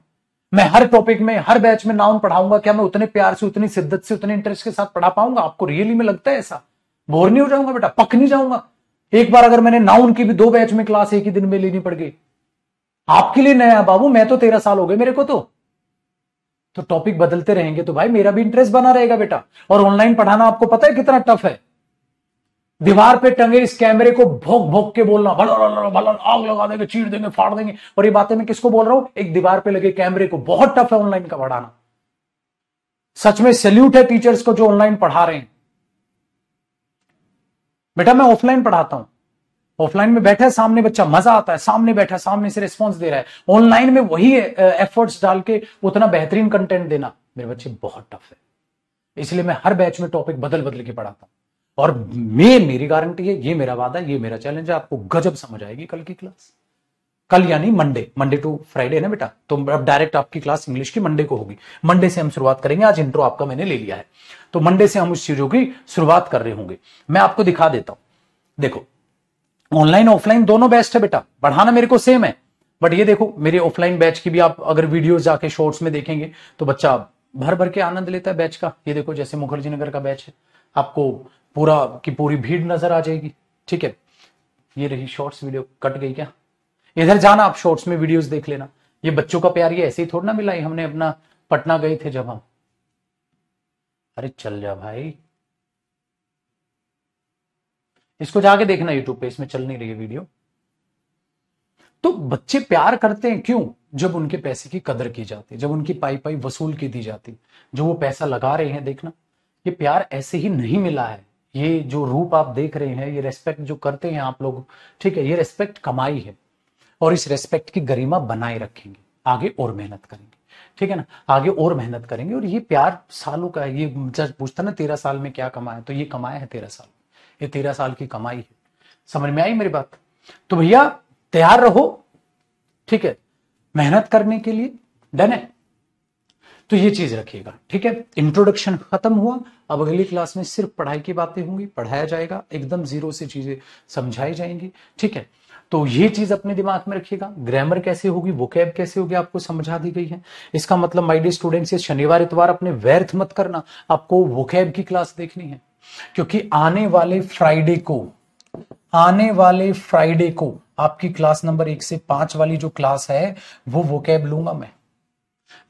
मैं हर टॉपिक में, हर बैच में नाउन पढ़ाऊंगा। क्या मैं उतने प्यार से, उतनी शिद्दत से, उतने इंटरेस्ट के साथ पढ़ा पाऊंगा? आपको रियली में लगता है ऐसा? बोर नहीं हो जाऊंगा बेटा? पक नहीं जाऊंगा? एक बार अगर मैंने नाउन की भी 2 बैच में क्लास एक ही दिन में लेनी पड़ गई, आपके लिए नया बाबू, मैं तो 13 साल हो गए मेरे को। तो टॉपिक बदलते रहेंगे तो भाई मेरा भी इंटरेस्ट बना रहेगा बेटा। और ऑनलाइन पढ़ाना आपको पता है कितना टफ है? दीवार पे टंगे इस कैमरे को भोंक भोंक के बोलना, भला भला आग लगा देंगे, चीर देंगे, फाड़ देंगे। और ये बातें मैं किसको बोल रहा हूं? एक दीवार पे लगे कैमरे को। बहुत टफ है ऑनलाइन का पढ़ाना। सच में सैल्यूट है टीचर्स को जो ऑनलाइन पढ़ा रहे हैं। बेटा मैं ऑफलाइन पढ़ाता हूं, ऑफलाइन में बैठा है सामने बच्चा, मजा आता है, सामने बैठा, सामने से रिस्पॉन्स दे रहा है। ऑनलाइन में वही एफर्ट्स डाल के उतना बेहतरीन कंटेंट देना मेरे बच्चे बहुत टफ है। इसलिए मैं हर बैच में टॉपिक बदल बदल के पढ़ाता हूं। और मेरी गारंटी है, ये मेरा वादा है, ये मेरा चैलेंज है, आपको गजब समझ आएगी कल की क्लास। कल यानी मंडे टू फ्राइडे ना बेटा, तो अब डायरेक्ट आपकी क्लास इंग्लिश की मंडे को होगी। मंडे से हम शुरुआत करेंगे। आज इंट्रो आपका मैंने ले लिया है, तो मंडे से हम उस चीजों की शुरुआत कर रहे होंगे। मैं आपको दिखा देता हूं, देखो ऑनलाइन ऑफलाइन दोनों बेस्ट है बेटा, पढ़ाना मेरे को सेम है। बट ये देखो मेरे ऑफलाइन बैच की भी आप अगर वीडियो जाके शॉर्ट्स में देखेंगे तो बच्चा भर भर के आनंद लेता है बैच का। ये देखो जैसे मुखर्जी नगर का बैच है, आपको पूरा की पूरी भीड़ नजर आ जाएगी। ठीक है, ये रही शॉर्ट्स वीडियो, कट गई क्या? इधर जाना आप शॉर्ट्स में वीडियोस देख लेना। ये बच्चों का प्यार ये ऐसे ही थोड़ा ना मिला, हमने अपना पटना गए थे जब हम। अरे चल जा भाई, इसको जाके देखना यूट्यूब पे, इसमें चल नहीं रही है वीडियो। तो बच्चे प्यार करते हैं क्यों? जब उनके पैसे की कदर की जाती है, जब उनकी पाई पाई वसूल की दी जाती, जो वो पैसा लगा रहे हैं। देखना ये प्यार ऐसे ही नहीं मिला है। ये जो रूप आप देख रहे हैं, ये रेस्पेक्ट जो करते हैं आप लोग, ठीक है, ये रेस्पेक्ट कमाई है। और इस रेस्पेक्ट की गरिमा बनाए रखेंगे, आगे और मेहनत करेंगे। ठीक है ना, आगे और मेहनत करेंगे। और ये प्यार सालों का है। ये जब पूछता ना 13 साल में क्या कमाया, तो ये कमाया है 13 साल, ये 13 साल की कमाई है। समझ में आई मेरी बात? तो भैया तैयार रहो, ठीक है, मेहनत करने के लिए। डन है? तो ये चीज रखिएगा, ठीक है। इंट्रोडक्शन खत्म हुआ, अब अगली क्लास में सिर्फ पढ़ाई की बातें होंगी, पढ़ाया जाएगा, एकदम जीरो से चीजें समझाई जाएंगी, ठीक है। तो ये चीज अपने दिमाग में रखिएगा। ग्रामर कैसे होगी, वोकैब कैसे होगी, आपको समझा दी गई है। इसका मतलब माय डियर स्टूडेंट्स, ये शनिवार इतवार अपने व्यर्थ मत करना, आपको वोकैब की क्लास देखनी है, क्योंकि आने वाले फ्राइडे को आपकी क्लास नंबर 1 से 5 वाली जो क्लास है वो वोकैब लूंगा मैं।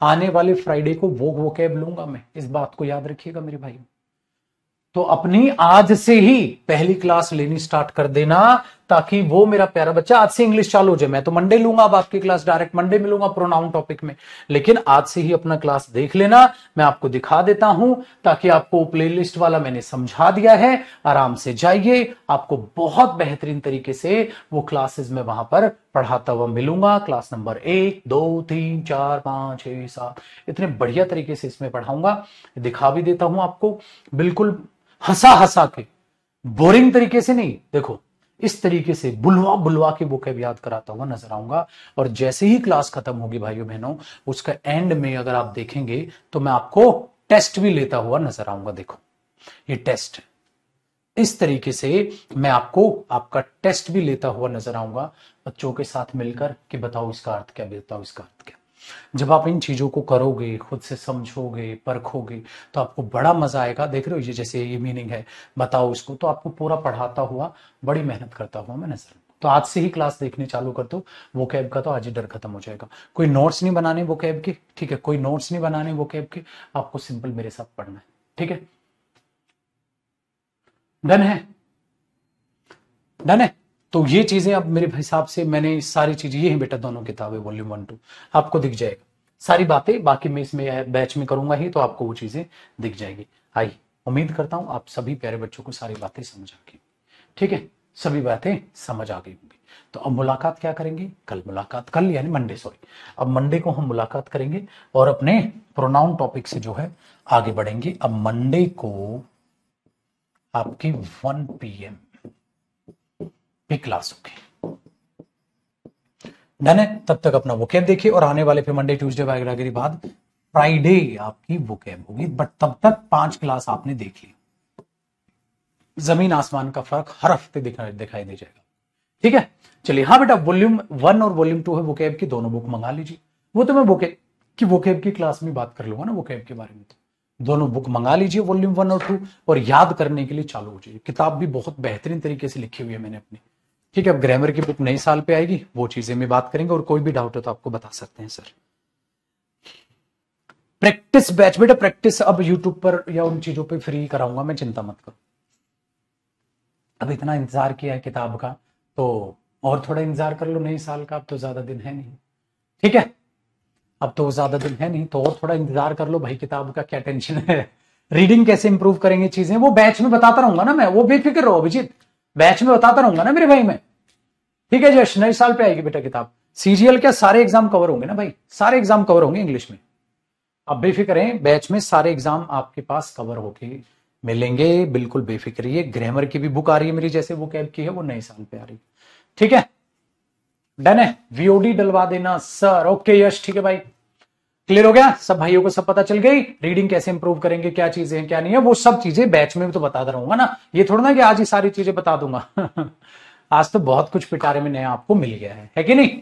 आने वाले फ्राइडे को वो वोकैब लूंगा मैं, इस बात को याद रखिएगा मेरे भाई। तो अपनी आज से ही पहली क्लास लेनी स्टार्ट कर देना, ताकि वो मेरा प्यारा बच्चा आज से इंग्लिश चालू हो जाए। मैं तो मंडे लूंगा, अब आपकी क्लास डायरेक्ट मंडे में लूंगा प्रोनाउन टॉपिक में, लेकिन आज से ही अपना क्लास देख लेना। मैं आपको दिखा देता हूं, ताकि आपको प्लेलिस्ट वाला मैंने समझा दिया है, आराम से जाइए, आपको बहुत बेहतरीन तरीके से वो क्लासेस में वहां पर पढ़ाता हुआ मिलूंगा। क्लास नंबर 1, 2, 3, 4, 5, 6, 7 इतने बढ़िया तरीके से इसमें पढ़ाऊंगा, दिखा भी देता हूं आपको, बिल्कुल हंसा हंसा के, बोरिंग तरीके से नहीं, देखो इस तरीके से बुलवा बुलवा के वोकैब याद कराता हुआ नजर आऊंगा। और जैसे ही क्लास खत्म होगी भाइयों बहनों, उसका एंड में अगर आप देखेंगे तो मैं आपको टेस्ट भी लेता हुआ नजर आऊंगा। देखो ये टेस्ट, इस तरीके से मैं आपको आपका टेस्ट भी लेता हुआ नजर आऊंगा बच्चों के साथ मिलकर, कि बताओ इसका अर्थ क्या, बताओ इसका अर्थ क्या। जब आप इन चीजों को करोगे, खुद से समझोगे, परखोगे, तो आपको बड़ा मजा आएगा। देख रहे हो, ये जैसे ये मीनिंग है, बताओ इसको, तो आपको पूरा पढ़ाता हुआ, बड़ी मेहनत करता हुआ मैं नजर। तो आज से ही क्लास देखने चालू कर दो वोकैब का, तो आज ही डर खत्म हो जाएगा। कोई नोट्स नहीं बनाने वोकैब के, ठीक है, कोई नोट्स नहीं बनाने वोकैब के, आपको सिंपल मेरे साथ पढ़ना है, ठीक है। डन है? डन है? तो ये चीजें अब मेरे हिसाब से मैंने सारी चीजें, ये है बेटा दोनों किताबें वॉल्यूम 1 2, आपको दिख जाएगा सारी बातें। बाकी मैं इसमें बैच में करूंगा ही, तो आपको वो चीजें दिख जाएगी। आई उम्मीद करता हूं आप सभी प्यारे बच्चों को सारी बातें समझ आ गई, ठीक है, सभी बातें समझ आ गई होंगी। तो अब मुलाकात क्या करेंगे, कल मुलाकात, कल यानी मंडे, सॉरी, अब मंडे को हम मुलाकात करेंगे और अपने प्रोनाउन टॉपिक से जो है आगे बढ़ेंगे। अब मंडे को आपकी 1 PM भी क्लास होगी। डन है? तब तक अपना वोकैब देखिए, और आने वाले फिर मंडे ट्यूसडे वगैरह के बाद फ्राइडे आपकी वोकैब होगी, बट तब तक 5 क्लास आपने देख ली। जमीन आसमान का फर्क हर हफ्ते दिखाई दे जाएगा, ठीक है। चलिए, हाँ बेटा, वॉल्यूम 1 और वॉल्यूम 2 है वोकैब की, दोनों बुक मंगा लीजिए। वो तो मैं वोकैब की क्लास में बात कर लूंगा ना वोकैब के बारे में। तो दोनों बुक मंगा लीजिए, वॉल्यूम 1 और 2, और याद करने के लिए चालू हो जाइए। किताब भी बहुत बेहतरीन तरीके से लिखी हुई है मैंने अपनी, ठीक है। अब ग्रामर की बुक नई साल पे आएगी, वो चीजें में बात करेंगे, और कोई भी डाउट है तो आपको बता सकते हैं सर। प्रैक्टिस बैच बेटा, प्रैक्टिस अब यूट्यूब पर या उन चीजों पे फ्री कराऊंगा मैं, चिंता मत करो। अब इतना इंतजार किया है किताब का, तो और थोड़ा इंतजार कर लो नई साल का, अब तो ज्यादा दिन है नहीं, ठीक है, अब तो ज्यादा दिन है नहीं, तो और थोड़ा इंतजार कर लो भाई। किताब का क्या टेंशन है, रीडिंग कैसे इंप्रूव करेंगे चीजें, वो बैच में बताता रहूंगा ना मैं, वो बेफिक्र रहो अभिजीत, बैच में बताता रहूंगा ना मेरे भाई मैं, ठीक है। जश नए साल पे आएगी बेटा किताब, सीजीएल क्या सारे एग्जाम कवर होंगे ना भाई, सारे एग्जाम कवर होंगे इंग्लिश में, अब बेफिक्र हैं, बैच में सारे एग्जाम आपके पास कवर होके मिलेंगे, बिल्कुल बेफिक्र रहिए। ग्रामर की भी बुक आ रही है मेरी, जैसे वो कैब की है, वो नए साल पे आ रही है, ठीक है। डन है? वीओडी डलवा देना सर, ओके यश, ठीक है भाई, क्लियर हो गया सब भाइयों को, सब पता चल गई। रीडिंग कैसे इंप्रूव करेंगे, क्या चीजें हैं क्या नहीं है, वो सब चीजें बैच में भी तो बताता रहूंगा ना, ये थोड़ा ना कि आज ही सारी चीजें बता दूंगा आज तो बहुत कुछ पिटारे में नया आपको मिल गया है कि नहीं,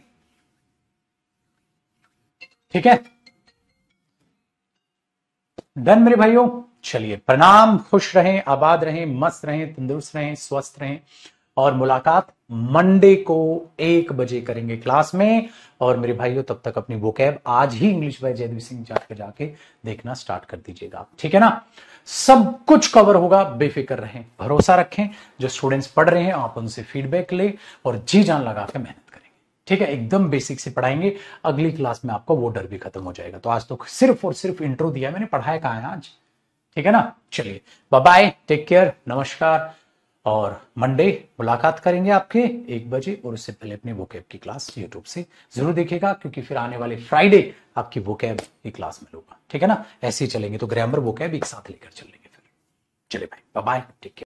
ठीक है। डन मेरे भाइयों, चलिए प्रणाम, खुश रहें, आबाद रहें, मस्त रहें, तंदुरुस्त रहें, स्वस्थ रहें, और मुलाकात मंडे को 1 बजे करेंगे क्लास में। और मेरे भाइयों तब तक अपनी वोकैब आज ही इंग्लिश बाय जयदेव सिंह जाके देखना स्टार्ट कर दीजिएगा, ठीक है ना। सब कुछ कवर होगा, बेफिक्र रहें, भरोसा रखें। जो स्टूडेंट्स पढ़ रहे हैं आप उनसे फीडबैक ले और जी जान लगा के मेहनत करेंगे, ठीक है, एकदम बेसिक से पढ़ाएंगे। अगली क्लास में आपका वो डर भी खत्म हो जाएगा। तो आज तो सिर्फ और सिर्फ इंट्रो दिया मैंने, पढ़ाया कहाँ है आज, ठीक है ना। चलिए बाय बाय, टेक केयर, नमस्कार, और मंडे मुलाकात करेंगे आपके 1 बजे, और उससे पहले अपनी वोकैब की क्लास यूट्यूब से जरूर देखिएगा, क्योंकि फिर आने वाले फ्राइडे आपकी वोकैब की क्लास में लूंगा, ठीक है ना। ऐसे ही चलेंगे तो ग्रामर वोकैब एक साथ लेकर चलेंगे फिर। चलिए भाई, बाय बाय, टेक केयर।